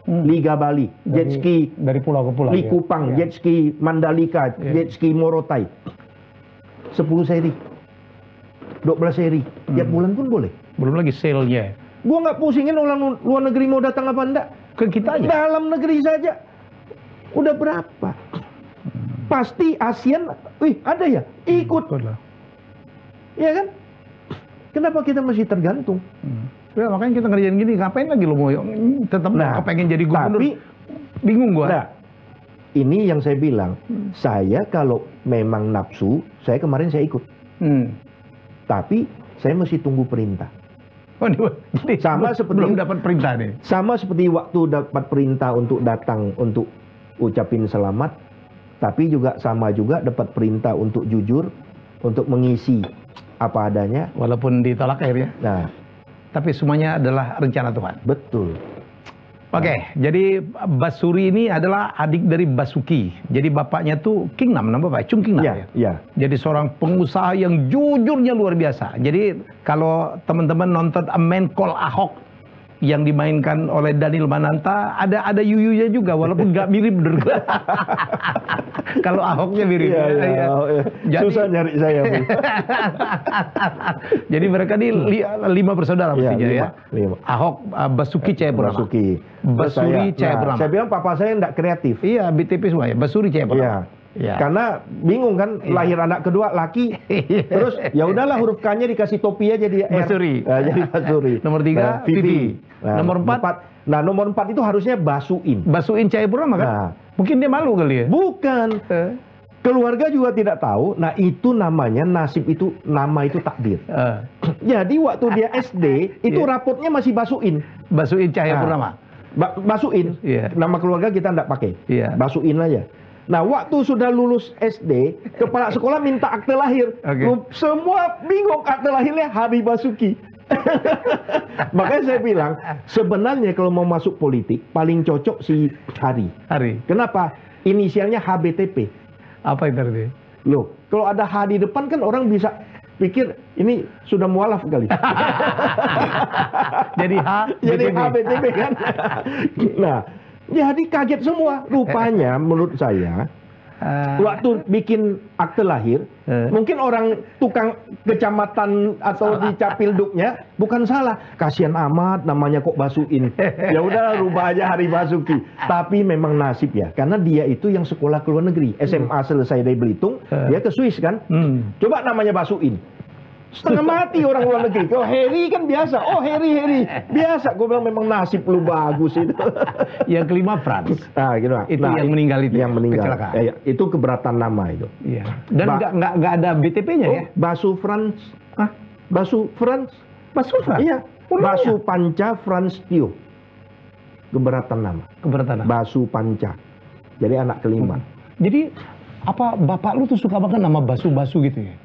S1: Liga Bali, jet ski
S2: dari pulau ke pulau.
S1: Likupang, jet ski Mandalika, jet ski Morotai. 10 seri, 12 seri, tiap bulan pun boleh.
S2: Belum lagi sale-nya.
S1: Gua nggak pusingin orang luar negeri mau datang apa enggak.
S2: Ke kita aja.
S1: Dalam negeri saja udah berapa? Pasti ASEAN, ada ya, ikut. Iya kan? Kenapa kita masih tergantung?
S2: Ya, makanya kita ngerjain gini, ngapain lagi lo mau tetap kepengen jadi gubernur? Tapi bingung gua.
S1: Nah, ini yang saya bilang, saya kalau memang nafsu, saya kemarin saya ikut. Tapi saya mesti tunggu perintah.
S2: Jadi
S1: sama seperti
S2: belum dapat perintah nih.
S1: Sama seperti waktu dapat perintah untuk datang untuk ucapin selamat, tapi juga sama juga dapat perintah untuk jujur, untuk mengisi apa adanya.
S2: Walaupun ditolak akhirnya.
S1: Nah,
S2: tapi semuanya adalah rencana Tuhan.
S1: Betul.
S2: Oke, jadi Basuri ini adalah adik dari Basuki. Jadi bapaknya tuh King Nam, nama bapak Chung King Nam ya.
S1: Iya.
S2: Jadi seorang pengusaha yang jujurnya luar biasa. Jadi kalau teman-teman nonton A Man Called Ahok yang dimainkan oleh Daniel Mananta, ada yuyunya juga, walaupun nggak mirip bener. Kalau Ahoknya mirip.
S1: Iya. Jadi, susah nyari saya.
S2: Jadi mereka ini 5 bersaudara mestinya ya.
S1: 5.
S2: Ahok, Basuki Cahayapurnama. Basuri Cahayapurnama.
S1: Saya bilang papa saya nggak kreatif.
S2: Iya, BTP semua ya. Basuri Cahayapurnama.
S1: Ya. Karena bingung kan, lahir anak kedua laki, terus ya udahlah huruf K-nya dikasih topi aja jadi
S2: Basuri.
S1: Jadi Basuri.
S2: Nomor 3 Vivi. Nomor 4.
S1: Nah, nomor 4 itu harusnya Basuin.
S2: Basuin Cahayapurnama kan? Nah, mungkin dia malu kali ya?
S1: Bukan. Keluarga juga tidak tahu. Nah, itu namanya nasib itu, nama itu takdir. Jadi waktu dia SD itu rapotnya masih Basuin.
S2: Basuin Cahayapurnama.
S1: Basuin. Nama keluarga kita enggak pakai. Basuin aja. Nah, waktu sudah lulus SD, kepala sekolah minta akte lahir. Semua bingung, akte lahirnya Hari Basuki. Makanya saya bilang, sebenarnya kalau mau masuk politik, paling cocok si Hari. Kenapa? Inisialnya HBTP.
S2: Apa itu artinya?
S1: Loh, kalau ada H di depan kan orang bisa pikir ini sudah mualaf kali.
S2: Jadi
S1: HBTP kan. Nah, jadi kaget semua. Rupanya menurut saya waktu bikin akte lahir, mungkin orang tukang kecamatan atau di Capilduknya bukan salah. Kasihan amat namanya kok Basuin. Ya udah rubah aja Hari Basuki. Tapi memang nasib ya, karena dia itu yang sekolah ke luar negeri. SMA selesai dari Belitung, dia ke Swiss kan. Coba namanya Basuin. Setengah mati orang luar negeri. Kalau Harry kan biasa. Oh Harry. Biasa. Gue bilang memang nasib lu bagus itu.
S2: Yang kelima Franz.
S1: Gitu.
S2: Itu yang meninggal itu.
S1: Yang meninggal. Itu keberatan nama itu.
S2: Iya. Dan nggak ada BTP-nya ya?
S1: Basu Franz. Basu Franz. Iya. Basu Panca Franz Tio. Keberatan nama. Basu Panca. Jadi anak kelima.
S2: Jadi apa bapak lu tuh suka banget nama Basu-Basu gitu ya?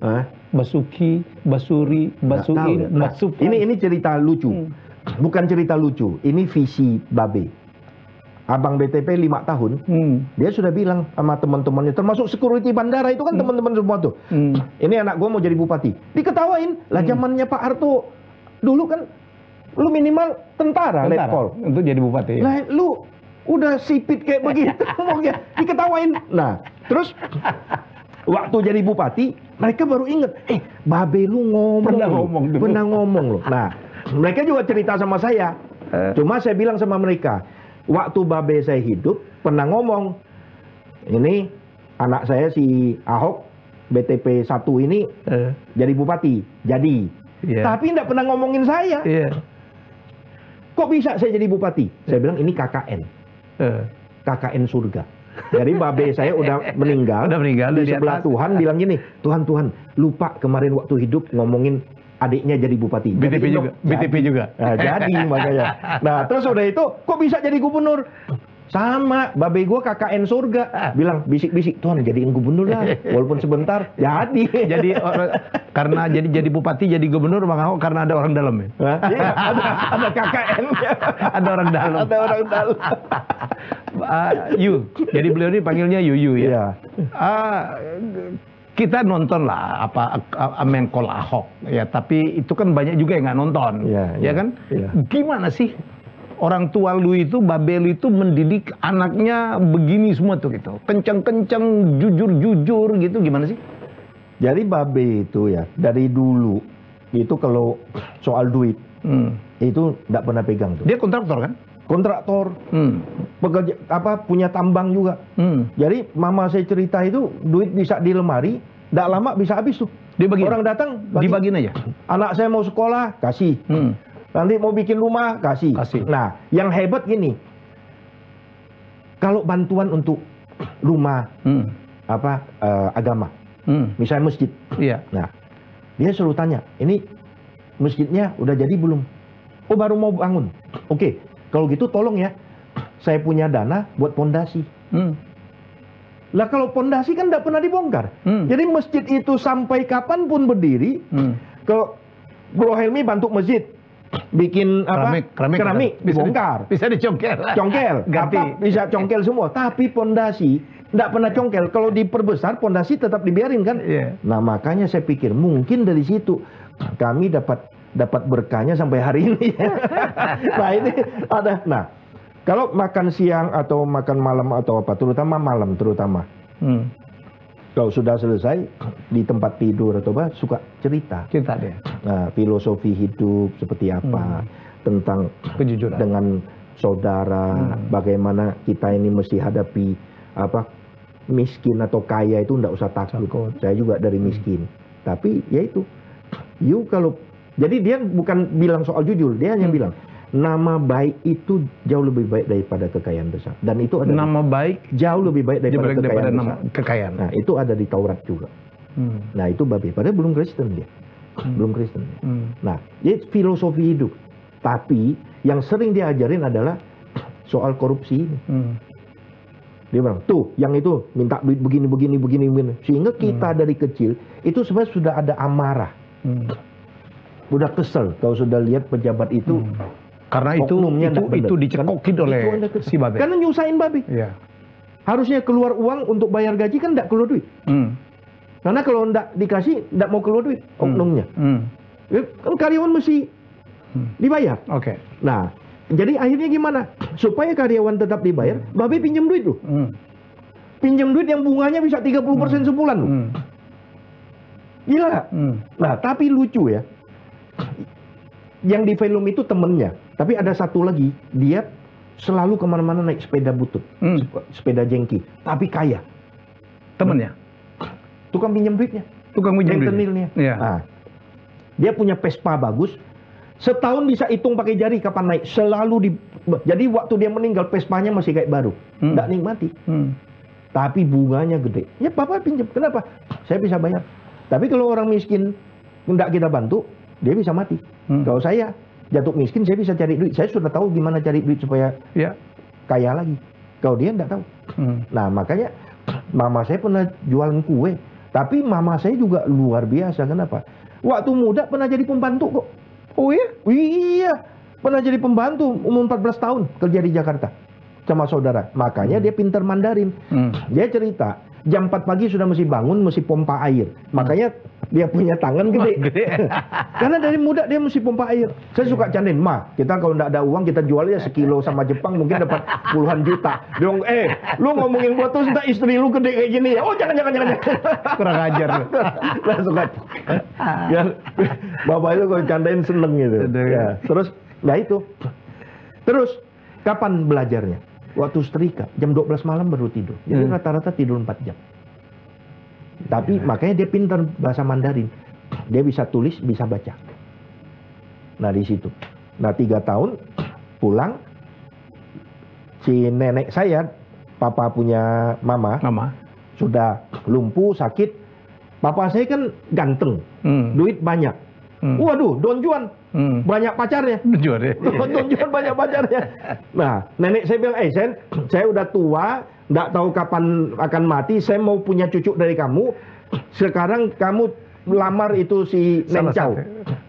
S2: Basuki, Basuri, Basuin, Basupan.
S1: Ini cerita lucu. Bukan cerita lucu. Ini visi Babe. Abang BTP 5 tahun, dia sudah bilang sama teman-temannya, termasuk security bandara itu kan teman-teman semua tuh. Ini anak gua mau jadi bupati. Diketawain. Lah zamannya Pak Harto dulu kan lu minimal tentara. Letkol
S2: untuk jadi bupati.
S1: Lah lu udah sipit kayak begitu ngomongnya, diketawain. Nah, terus waktu jadi bupati, mereka baru inget, Babe lu pernah ngomong loh. Nah, mereka juga cerita sama saya. Cuma saya bilang sama mereka, waktu Babe saya hidup, pernah ngomong, ini anak saya si Ahok, BTP 1 ini jadi bupati. Jadi. Tapi nggak pernah ngomongin saya. Kok bisa saya jadi bupati? Saya bilang ini KKN. KKN surga. Jadi Babe saya udah meninggal di sebelah Tuhan bilang gini, Tuhan lupa kemarin waktu hidup ngomongin adiknya jadi bupati.
S2: BTP juga.
S1: Nah, jadi makanya. Nah terus udah itu kok bisa jadi gubernur? Sama Babe gua KKN surga. Bilang bisik-bisik, Tuhan jadiin gubernur lah walaupun sebentar. Jadi
S2: karena jadi bupati jadi gubernur Bang Ahok karena ada orang dalam ya.
S1: Iya, ada KKN.
S2: Ada orang dalam. Jadi beliau ini panggilnya Yuyu ya. Kita nonton lah Menkol Ahok ya, tapi itu kan banyak juga yang nggak nonton, ya kan? Gimana sih orang tua lu itu, Babe lu itu mendidik anaknya begini semua tuh gitu, kenceng-kenceng, jujur-jujur gitu, gimana sih?
S1: Jadi Babe itu ya dari dulu itu kalau soal duit itu nggak pernah pegang tuh.
S2: Dia kontraktor kan?
S1: Kontraktor, pekerja punya tambang juga. Jadi mama saya cerita itu duit bisa di lemari, tidak lama bisa habis tuh. Orang datang
S2: dibagiin aja.
S1: Anak saya mau sekolah kasih, nanti mau bikin rumah kasih. Nah, yang hebat gini, kalau bantuan untuk rumah agama, misalnya masjid, nah dia selalu tanya, ini masjidnya udah jadi belum? Oh baru mau bangun. Oke. Kalau gitu tolong ya, saya punya dana buat pondasi. Lah kalau pondasi kan tidak pernah dibongkar. Jadi masjid itu sampai kapanpun berdiri, kalau Bro Helmi bantu masjid, bikin keramik dibongkar.
S2: Bisa dicongkel.
S1: Bisa congkel semua. Tapi pondasi tidak pernah congkel. Kalau diperbesar, pondasi tetap dibiarin kan. Nah makanya saya pikir mungkin dari situ kami dapat berkahnya sampai hari ini. Nah ini ada. Nah kalau makan siang atau makan malam atau apa, terutama malam kalau sudah selesai di tempat tidur atau apa, suka cerita
S2: deh.
S1: Nah filosofi hidup seperti apa, tentang
S2: kejujuran
S1: dengan saudara, bagaimana kita ini mesti hadapi miskin atau kaya itu enggak usah takut. Saya juga dari miskin, tapi ya itu kalau jadi dia bukan bilang soal jujur, dia hanya bilang nama baik itu jauh lebih baik daripada kekayaan besar. Dan itu ada
S2: nama baik
S1: jauh lebih baik daripada
S2: kekayaan.
S1: Nah, itu ada di Taurat juga. Nah, itu Babe. Padahal belum Kristen dia. Belum Kristen. Nah, jadi filosofi hidup. Tapi yang sering diajarin adalah soal korupsi. Dia bilang, tuh, yang itu minta duit begini. Sehingga kita dari kecil, itu sebenarnya sudah ada amarah. Udah kesel kalau sudah lihat pejabat itu.
S2: Karena itu dicekokin oleh si Babe.
S1: Karena nyusahin Babe.
S2: Iya.
S1: Harusnya keluar uang untuk bayar gaji kan nggak keluar duit. Karena kalau nggak dikasih, nggak mau keluar duit oknumnya. Kan karyawan mesti dibayar.
S2: Oke.
S1: Nah, jadi akhirnya gimana? Supaya karyawan tetap dibayar, Babe pinjam duit loh. Pinjam duit yang bunganya bisa 30% sebulan loh. Gila nggak? Nah, tapi lucu ya. Yang di film itu temennya. Tapi ada satu lagi, dia selalu kemana-mana naik sepeda butut. Sepeda jengki. Tapi kaya.
S2: Temennya?
S1: Tukang pinjam duitnya.
S2: Tukang pinjam
S1: duitnya.
S2: Iya.
S1: Nah, dia punya Vespa bagus. Setahun bisa hitung pakai jari kapan naik. Jadi waktu dia meninggal Vespanya masih kayak baru. Nggak nikmati. Tapi bunganya gede. Ya Bapak pinjam. Kenapa? Saya bisa bayar. Tapi kalau orang miskin nggak kita bantu, dia bisa mati. Kalau saya jatuh miskin, saya bisa cari duit. Saya sudah tahu gimana cari duit supaya kaya lagi. Kalau dia nggak tahu. Nah makanya mama saya pernah jualan kue. Tapi mama saya juga luar biasa. Kenapa? Waktu muda pernah jadi pembantu kok.
S2: Oh iya?
S1: Iya, pernah jadi pembantu umur 14 tahun kerja di Jakarta sama saudara. Makanya dia pintar Mandarin. Dia cerita, jam 4 pagi sudah mesti bangun, mesti pompa air. Makanya dia punya tangan gede. Karena dari muda dia mesti pompa air. Saya suka candain, Ma, kita kalau nggak ada uang kita jual ya sekilo sama Jepang mungkin dapat puluhan juta. Dong, lu ngomongin gua terus entah istri lu gede kayak gini ya. Oh jangan.
S2: Kurang ajar.
S1: Nah, suka. Ya, bapak itu kalau candain seneng gitu. Ya, terus, nah itu. Terus, kapan belajarnya? Waktu setrika, jam 12 malam baru tidur. Jadi rata-rata tidur 4 jam. Tapi makanya dia pintar bahasa Mandarin. Dia bisa tulis, bisa baca. Nah di situ. Nah 3 tahun pulang, si nenek saya, papa punya mama, sudah lumpuh, sakit. Papa saya kan ganteng, duit banyak. Waduh, Don Juan, banyak pacarnya. Don Juan banyak pacarnya. Nah, nenek saya bilang, saya udah tua, nggak tahu kapan akan mati, saya mau punya cucu dari kamu. Sekarang kamu lamar itu si Nencau.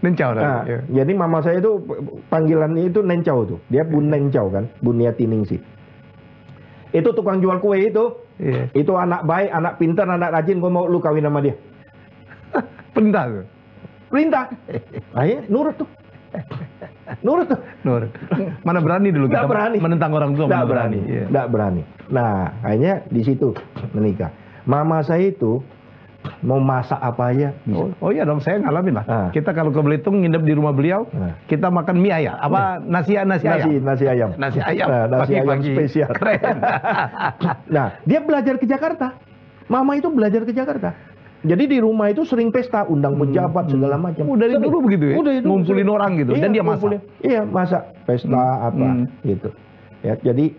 S1: Nah, jadi mama saya itu panggilannya itu Nencau tuh. Dia Bun Nencau kan, Bunia Tiningsih. Itu tukang jual kue itu. Itu anak baik, anak pintar, anak rajin, gua mau lu kawin sama dia.
S2: Perintah tuh.
S1: Perintah. Ayo, nurut tuh. Nurut.
S2: Mana berani dulu kita menentang orang tua.
S1: Nggak berani. Nggak berani. Nah, akhirnya di situ menikah. Mama saya itu mau masak apa aja bisa.
S2: Oh iya dong, saya ngalamin lah. Kita kalau ke Belitung nginep di rumah beliau, kita makan mie ayam. Nasi ayam.
S1: Nasi ayam.
S2: Nasi ayam.
S1: Nasi ayam spesial.
S2: Keren.
S1: Nah, dia belajar ke Jakarta. Mama itu belajar ke Jakarta. Jadi di rumah itu sering pesta, undang pejabat segala macam.
S2: Dari dulu begitu ya? Ngumpulin orang gitu, dan dia masak?
S1: Iya, masak, pesta apa gitu. Ya, jadi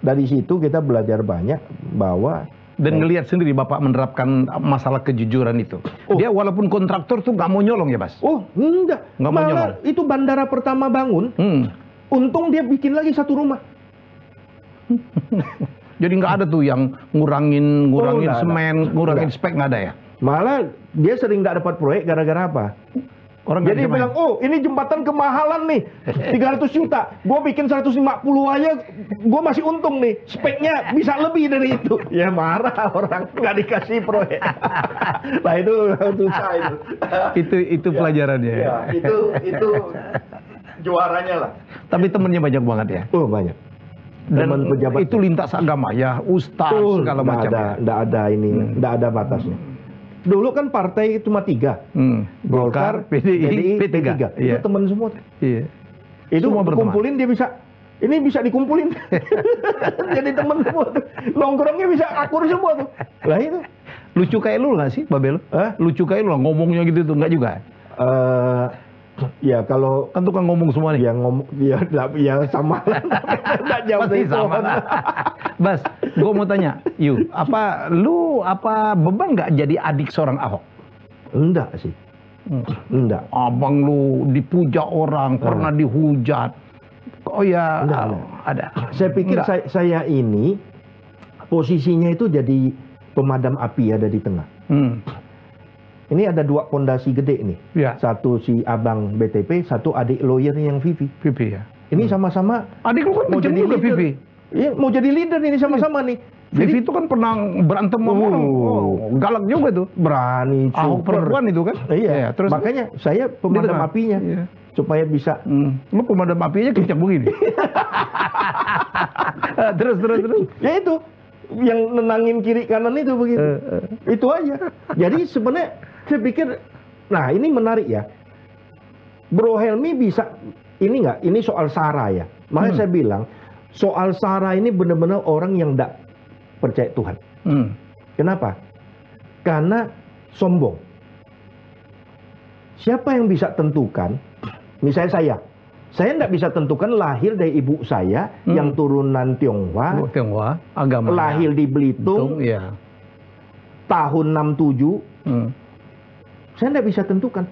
S1: dari situ kita belajar banyak bahwa...
S2: Dan ngelihat sendiri Bapak menerapkan masalah kejujuran itu. Dia walaupun kontraktor tuh nggak mau nyolong ya, Bas?
S1: Oh, enggak.
S2: Nggak mau nyolong.
S1: Itu bandara pertama bangun, untung dia bikin lagi satu rumah.
S2: Jadi nggak ada tuh yang ngurangin semen, ngurangin spek, nggak ada ya?
S1: Malah dia sering nggak dapat proyek gara-gara apa? Jadi dia bilang, ini jembatan kemahalan nih, 300 juta. Gue bikin 150 aja, gue masih untung nih. Speknya bisa lebih dari itu. Ya marah orang, nggak dikasih proyek. Nah itu susah itu.
S2: Itu pelajarannya.
S1: Ya, itu juaranya lah.
S2: Tapi temennya banyak banget ya?
S1: Oh banyak.
S2: Dan itu lintas agama ya, ustaz segala macam.
S1: Nggak ada batasnya. Dulu kan partai cuma 3, Golkar, PDI, P3. Itu teman semua.
S2: Iya.
S1: Itu semua kumpulin dia bisa. Ini bisa dikumpulin. Jadi teman semua tuh. Nongkrongnya bisa akur semua tuh. Lah itu.
S2: Lucu kayak lu nggak sih, Babel? Lucu kayak lu ngomongnya gitu tuh, nggak juga?
S1: Ya kalau
S2: kan tukang ngomong semua nih.
S1: Yang ngomong ya sama lah. Enggak jauh dari sama.
S2: Bas, gue mau tanya, lu beban nggak jadi adik seorang Ahok?
S1: Enggak sih. Enggak.
S2: Abang lu dipuja orang, pernah dihujat. Oh ya,
S1: enggak. Ada. Saya pikir saya ini posisinya itu jadi pemadam api ada di tengah. Ini ada dua pondasi gede nih.
S2: Ya.
S1: Satu si abang BTP, satu adik lawyernya yang Vivi.
S2: Vivi ya.
S1: Ini sama-sama
S2: Adik lu kan
S1: mau
S2: kejam
S1: jadi
S2: juga
S1: leader.
S2: Vivi.
S1: Iya, mau jadi leader ini sama-sama nih.
S2: Vivi itu kan pernah berantem sama orang. Galak juga tuh.
S1: Berani,
S2: Ahok perempuan itu kan.
S1: Iya,
S2: terus
S1: makanya saya pemadam apinya.
S2: Iya.
S1: Supaya bisa.
S2: Lu pemadam apinya kencang begini. terus.
S1: Ya itu. Yang nenangin kiri kanan itu begitu. Itu aja. Jadi sebenarnya saya pikir, nah ini menarik ya. Bro Helmi bisa, ini nggak, ini soal Sarah ya. Makanya saya bilang, soal Sarah ini benar-benar orang yang tidak percaya Tuhan. Kenapa? Karena sombong. Siapa yang bisa tentukan, misalnya saya tidak bisa tentukan lahir dari ibu saya yang turunan Tionghoa,
S2: agama
S1: lahir di Belitung,
S2: ya.
S1: Tahun 67, saya tidak bisa tentukan.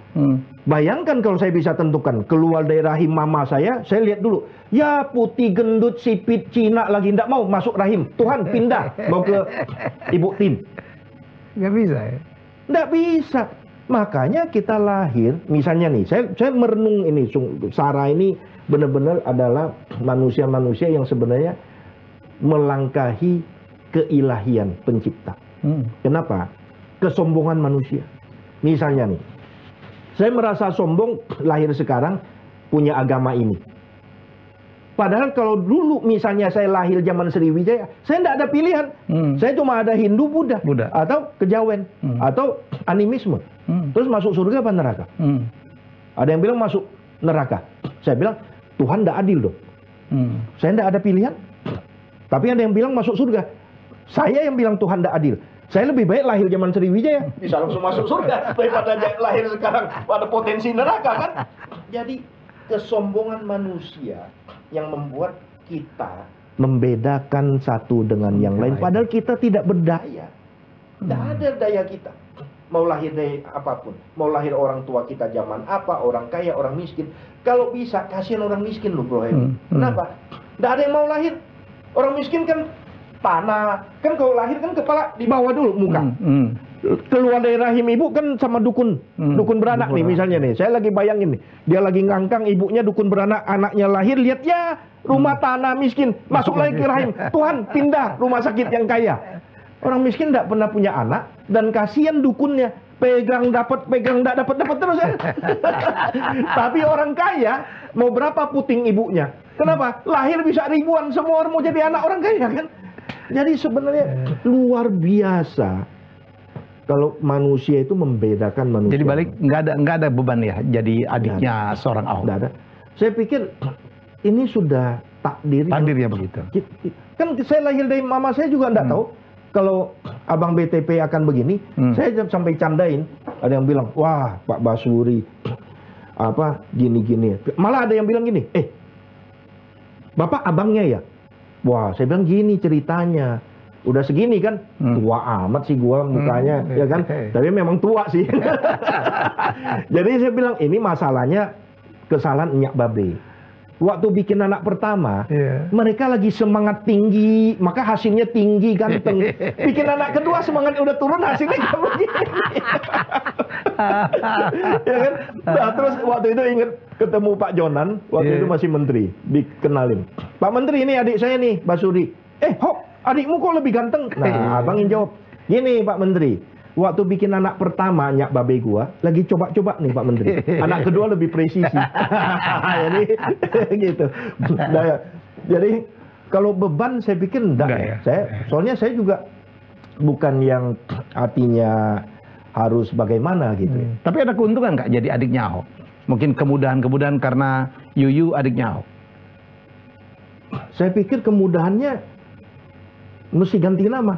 S1: Bayangkan kalau saya bisa tentukan, keluar dari rahim mama saya lihat dulu, ya putih gendut sipit Cina lagi tidak mau masuk rahim, Tuhan pindah mau ke ibu Tin.
S2: Nggak bisa ya?
S1: Nggak bisa. Makanya kita lahir, misalnya nih, saya merenung ini, Sarah ini benar-benar adalah manusia-manusia yang sebenarnya melangkahi keilahian pencipta. Kenapa? Kesombongan manusia. Misalnya nih, saya merasa sombong lahir sekarang punya agama ini. Padahal kalau dulu misalnya saya lahir zaman Sriwijaya, saya tidak ada pilihan. Saya cuma ada Hindu, Buddha. Atau kejawen, atau animisme. Terus masuk surga apa neraka? Ada yang bilang masuk neraka. Saya bilang, Tuhan tidak adil dong. Saya tidak ada pilihan. Tapi ada yang bilang masuk surga. Saya yang bilang Tuhan tidak adil. Saya lebih baik lahir zaman Sriwijaya, bisa langsung masuk surga, daripada lahir sekarang ada potensi neraka kan? Jadi kesombongan manusia yang membuat kita membedakan satu dengan yang lain. Padahal kita tidak berdaya. Tidak ada daya kita. Mau lahir dari apapun. Mau lahir orang tua kita zaman apa, orang kaya, orang miskin. Kalau bisa, kasihan orang miskin loh bro. Kenapa? Tidak ada yang mau lahir. Orang miskin kan tanah. Kan kalau lahir kan kepala di bawah dulu, muka. Keluar dari rahim ibu kan sama dukun beranak nih misalnya nih. Saya lagi bayangin nih, dia lagi ngangkang ibunya dukun beranak, anaknya lahir, lihat ya rumah tanah miskin, masuk lagi ke rahim. Tuhan pindah rumah sakit yang kaya. Orang miskin tidak pernah punya anak dan kasihan dukunnya, pegang dapat terus ya. Tapi orang kaya mau berapa puting ibunya? Kenapa? Lahir bisa ribuan, semua orang mau jadi anak orang kaya kan? Jadi sebenarnya luar biasa. Kalau manusia itu membedakan manusia.
S2: Jadi balik nggak ada beban ya jadi adiknya seorang Ahok.
S1: Nggak ada. Saya pikir ini sudah
S2: takdirnya begitu.
S1: Kan saya lahir dari mama saya juga nggak tahu kalau abang BTP akan begini. Saya sampai candain. Ada yang bilang, wah Pak Basuri apa gini-gini. Malah ada yang bilang gini, Bapak abangnya ya? Wah, saya bilang gini ceritanya. Udah segini kan, tua amat sih gua mukanya, ya kan? Tapi memang tua sih. Jadi saya bilang ini masalahnya kesalahan Nyak Babe. Waktu bikin anak pertama, mereka lagi semangat tinggi, maka hasilnya tinggi ganteng. Bikin anak kedua semangat udah turun, hasilnya kayak begini. Ya kan? Nah, terus waktu itu ingat ketemu Pak Jonan, waktu itu masih menteri, dikenalin. Pak Menteri ini adik saya nih, Basuri. Hok, adikmu kok lebih ganteng? Nah, abang yang jawab, gini Pak Menteri, waktu bikin anak pertama Nyak Babe gua lagi coba-coba nih Pak Menteri. Anak kedua lebih presisi. Jadi gitu. Nah, jadi kalau beban saya pikir enggak ya. Soalnya saya juga bukan yang artinya harus bagaimana gitu.
S2: Tapi ada keuntungan nggak jadi adiknya Ahok? Mungkin kemudahan karena Yuyu adiknya Ahok.
S1: Saya pikir kemudahannya mesti ganti nama.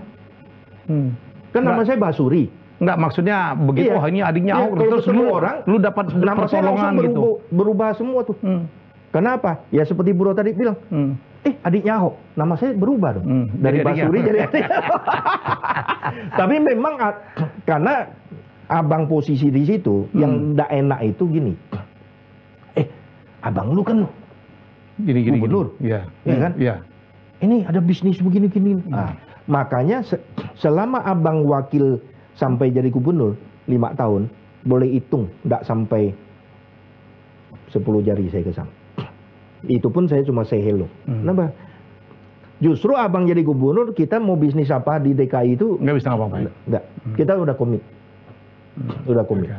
S1: Kan nama saya Basuri.
S2: Enggak, maksudnya begitu, ini adiknya Ahok, terus lu dapat
S1: nama saya
S2: pertolongan gitu.
S1: Berubah semua tuh. Kenapa? Ya seperti Bro tadi bilang, adiknya Ahok, nama saya berubah dong. Dari Basuri jadi adiknya. Tapi memang karena abang posisi di situ, yang nggak enak itu gini. Abang lu kan gubernur. Iya kan? Iya. Ini ada bisnis begini-gini. Makanya selama abang wakil sampai jadi gubernur 5 tahun, boleh hitung, nggak sampai 10 jari saya kesana. Itu pun saya cuma say hello. Kenapa? Justru abang jadi gubernur, kita mau bisnis apa di DKI itu
S2: nggak bisa ngapa-ngapain.
S1: Nggak. Kita udah komit. Udah komit.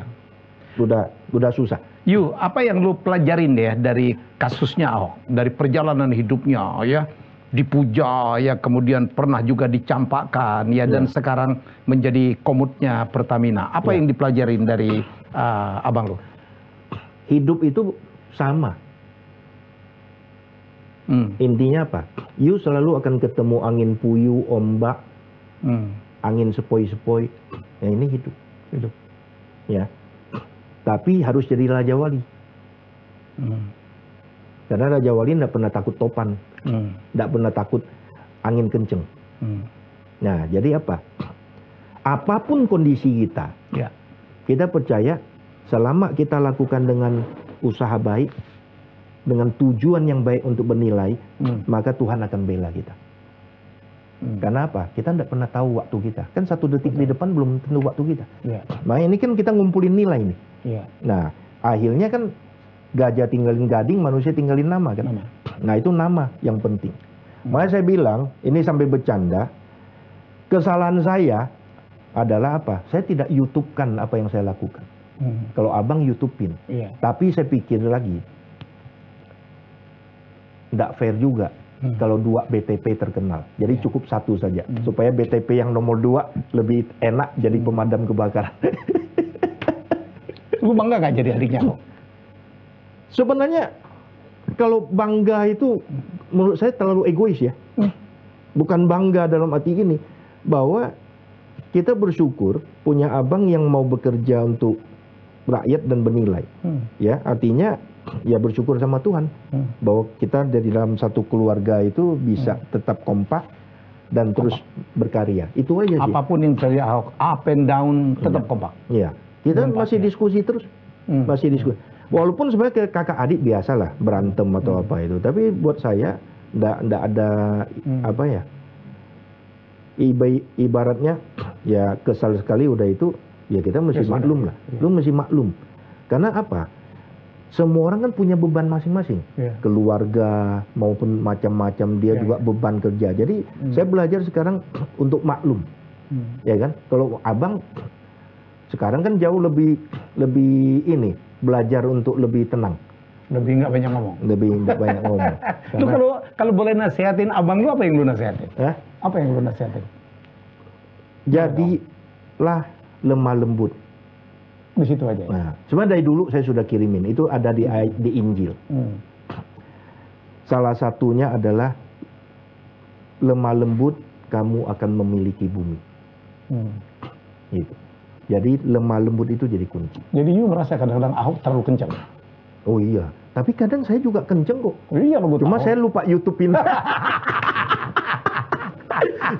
S1: Udah susah.
S2: Yu, apa yang lu pelajarin deh dari kasusnya Ahok, dari perjalanan hidupnya, ya, dipuja, ya, kemudian pernah juga dicampakkan, ya, dan sekarang menjadi komutnya Pertamina. Apa yang dipelajarin dari abang lu?
S1: Hidup itu sama. Intinya apa? You selalu akan ketemu angin puyuh, ombak, angin sepoi-sepoi. Ya, ini hidup. Ya. Tapi harus jadi Raja Wali. Karena Raja Wali tidak pernah takut topan. Tidak pernah takut angin kenceng. Nah, jadi apa? Apapun kondisi kita, kita percaya selama kita lakukan dengan usaha baik, dengan tujuan yang baik untuk bernilai, maka Tuhan akan bela kita. Karena apa? Kita tidak pernah tahu waktu kita. Kan 1 detik di depan belum tentu waktu kita. Nah, ini kan kita ngumpulin nilai nih. Nah, akhirnya kan gajah tinggalin gading, manusia tinggalin nama kan. Nah, itu nama yang penting. Makanya saya bilang, ini sampai bercanda, kesalahan saya adalah apa? Saya tidak YouTube-kan apa yang saya lakukan. Kalau abang YouTube-in. Tapi saya pikir lagi, tidak fair juga. Kalau 2 BTP terkenal, jadi cukup 1 saja, supaya BTP yang nomor 2 lebih enak jadi pemadam kebakaran.
S2: Lu bangga gak jadi adiknya Ahok?
S1: Sebenarnya kalau bangga itu menurut saya terlalu egois ya. Bukan bangga dalam arti ini, bahwa kita bersyukur punya abang yang mau bekerja untuk rakyat dan bernilai. Ya, artinya ya bersyukur sama Tuhan bahwa kita dari dalam satu keluarga itu bisa tetap kompak dan terus berkarya. Itu aja sih.
S2: Apapun yang terjadi Ahok, up and down, tetap kompak.
S1: Iya. Kita masih diskusi terus. Masih diskusi. Walaupun sebenarnya kakak adik biasalah berantem atau apa itu. Tapi buat saya ndak ada apa ya. Ibaratnya ya kesal sekali udah itu ya kita mesti maklum lah. Lu mesti maklum. Karena apa? Semua orang kan punya beban masing-masing, keluarga maupun macam-macam dia juga beban kerja. Jadi saya belajar sekarang untuk maklum, ya kan? Kalau abang sekarang kan jauh lebih ini belajar untuk lebih tenang,
S2: lebih nggak banyak ngomong, Lu kalau boleh nasihatin abang lu, apa yang lu nasihatin? Apa yang lu nasihatin?
S1: Jadilah lemah lembut.
S2: Di situ aja.
S1: Nah, sebenarnya dari dulu saya sudah kirimin, itu ada di Injil. Salah satunya adalah lemah lembut, kamu akan memiliki bumi. Gitu. Jadi lemah lembut itu jadi kunci.
S2: Jadi you merasa kadang-kadang Ahok terlalu kencang?
S1: Oh iya, tapi kadang saya juga kenceng kok.
S2: Iya,
S1: cuma saya lupa YouTube-in.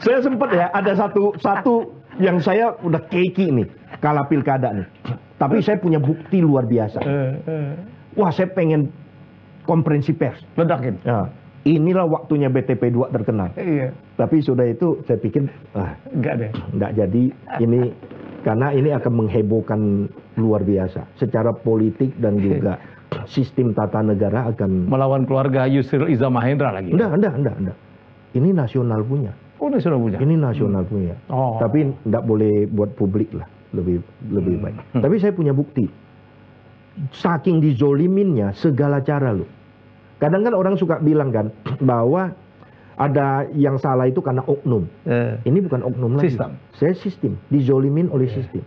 S1: Saya sempat ya, ada satu yang saya udah keki nih, kalah pilkada nih. Tapi saya punya bukti luar biasa. Wah, saya pengen konferensi pers.
S2: Ledakin.
S1: Nah, inilah waktunya BTP 2 terkenal.
S2: Iya.
S1: Tapi sudah itu saya pikir, enggak jadi ini, karena ini akan menghebohkan luar biasa. Secara politik dan juga sistem tata negara akan...
S2: Melawan keluarga Yusril Iza Mahendra lagi?
S1: Enggak. Ini nasional punya.
S2: Oh, nasional punya?
S1: Ini nasional punya. Tapi enggak boleh buat publik lah. Lebih baik. Tapi saya punya bukti. Saking dizoliminnya segala cara loh. Kadang kan orang suka bilang kan bahwa ada yang salah itu karena oknum. Ini bukan oknum lagi.
S2: Sistem.
S1: Saya sistem, dizolimin oleh sistem.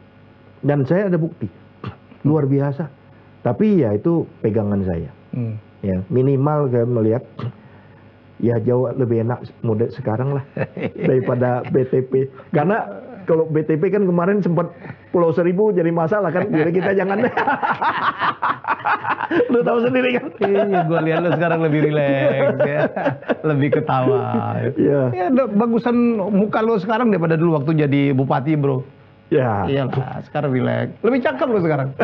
S1: Dan saya ada bukti. Luar biasa. Tapi ya itu pegangan saya. Ya, minimal saya melihat ya jauh lebih enak mode sekarang lah daripada BTP. Karena kalau BTP kan kemarin sempat Pulau Seribu jadi masalah kan, jadi kita jangan. Lu tahu sendiri kan?
S2: Iya, gue lihat lu sekarang lebih rileks ya, lebih ketawa. Ya, bagusan muka lu sekarang daripada dulu waktu jadi bupati, bro.
S1: Ya.
S2: Iyalah, sekarang rileks. Lebih cakep lu sekarang.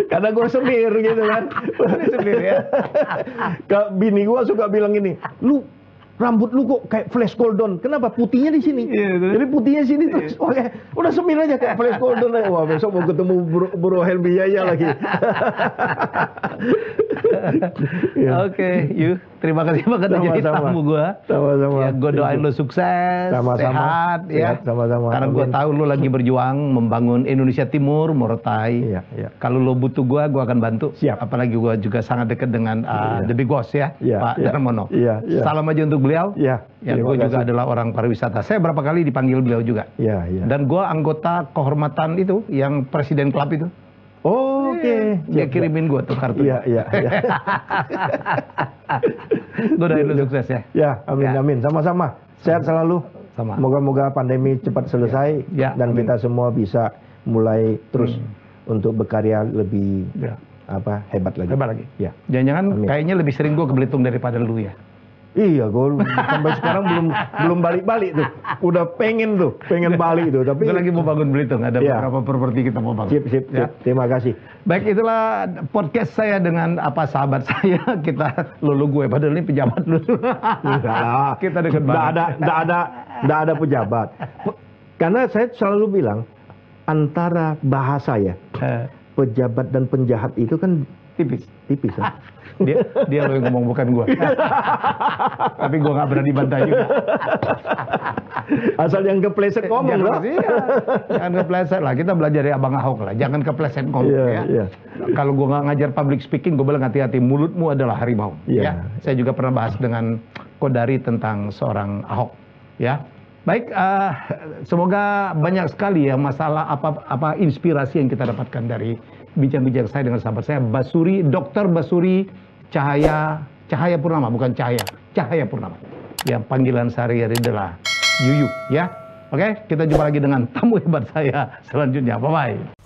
S1: Karena gue semir gitu kan.
S2: Semir ya.
S1: Bini gue suka bilang ini, lu rambut lu kok kayak Flash Gordon. Kenapa? Putihnya di sini. Jadi putihnya sini terus oke, udah semir aja kayak Flash Gordon aja. Wah, besok mau ketemu Bro Helmi Yahya lagi.
S2: Oke, yuk. Terima kasih banget udah jadi tamu gua.
S1: Sama-sama.
S2: Ya, gua doain lu sukses, sehat ya.
S1: Sama-sama.
S2: Karena gua tahu lu lagi berjuang membangun Indonesia Timur, Morotai.
S1: Iya.
S2: Kalau lu butuh gua akan bantu.
S1: Siap.
S2: Apalagi gua juga sangat dekat dengan The Big Boss ya, Pak Darmono.
S1: Iya.
S2: Salam aja untuk beliau.
S1: Iya.
S2: Ya, gue juga adalah orang pariwisata. Saya berapa kali dipanggil beliau juga.
S1: Iya.
S2: Dan gue anggota kehormatan itu, yang Presiden Club itu.
S1: Oh, oke.
S2: Dia kirimin gue tuh kartu.
S1: Iya.
S2: Gue doain lu sukses ya.
S1: Ya, amin. Sama-sama. Sehat selalu.
S2: Sama.
S1: Moga-moga pandemi cepat selesai dan kita semua bisa mulai terus untuk berkarya lebih hebat lagi.
S2: Hebat lagi.
S1: Ya.
S2: Jangan-jangan kayaknya lebih sering gue ke Belitung daripada lu ya.
S1: Iya, gue sampai sekarang belum balik-balik tuh. Udah pengen balik tuh. Tapi
S2: gue lagi mau bangun Belitung, ada beberapa properti kita mau bangun.
S1: Sip. Terima kasih.
S2: Baik, itulah podcast saya dengan sahabat saya. Kita lulu gue, padahal ini pejabat lu.
S1: Enggak lah.
S2: Kita dekat banget.
S1: Enggak ada pejabat. Karena saya selalu bilang antara bahasa ya, pejabat dan penjahat itu kan
S2: tipis
S1: ya.
S2: Dia lo yang ngomong bukan gua. Tapi gua nggak berani bantah juga.
S1: Asal yang kepleset ngomong loh.
S2: Jangan kepleset lah. Kita belajar dari Abang Ahok lah. Jangan kepleset ngomong ya. Kalau gua nggak ngajar public speaking, gua bilang hati-hati. Mulutmu adalah harimau. Ya. Saya juga pernah bahas dengan Kodari tentang seorang Ahok. Ya. Baik, semoga banyak sekali ya masalah apa inspirasi yang kita dapatkan dari bincang-bincang saya dengan sahabat saya Dr. Basuri Cahaya Purnama, bukan Cahaya Purnama. Ya, panggilan sehari-hari adalah Yuyu ya. Oke, kita jumpa lagi dengan tamu hebat saya selanjutnya. Bye bye.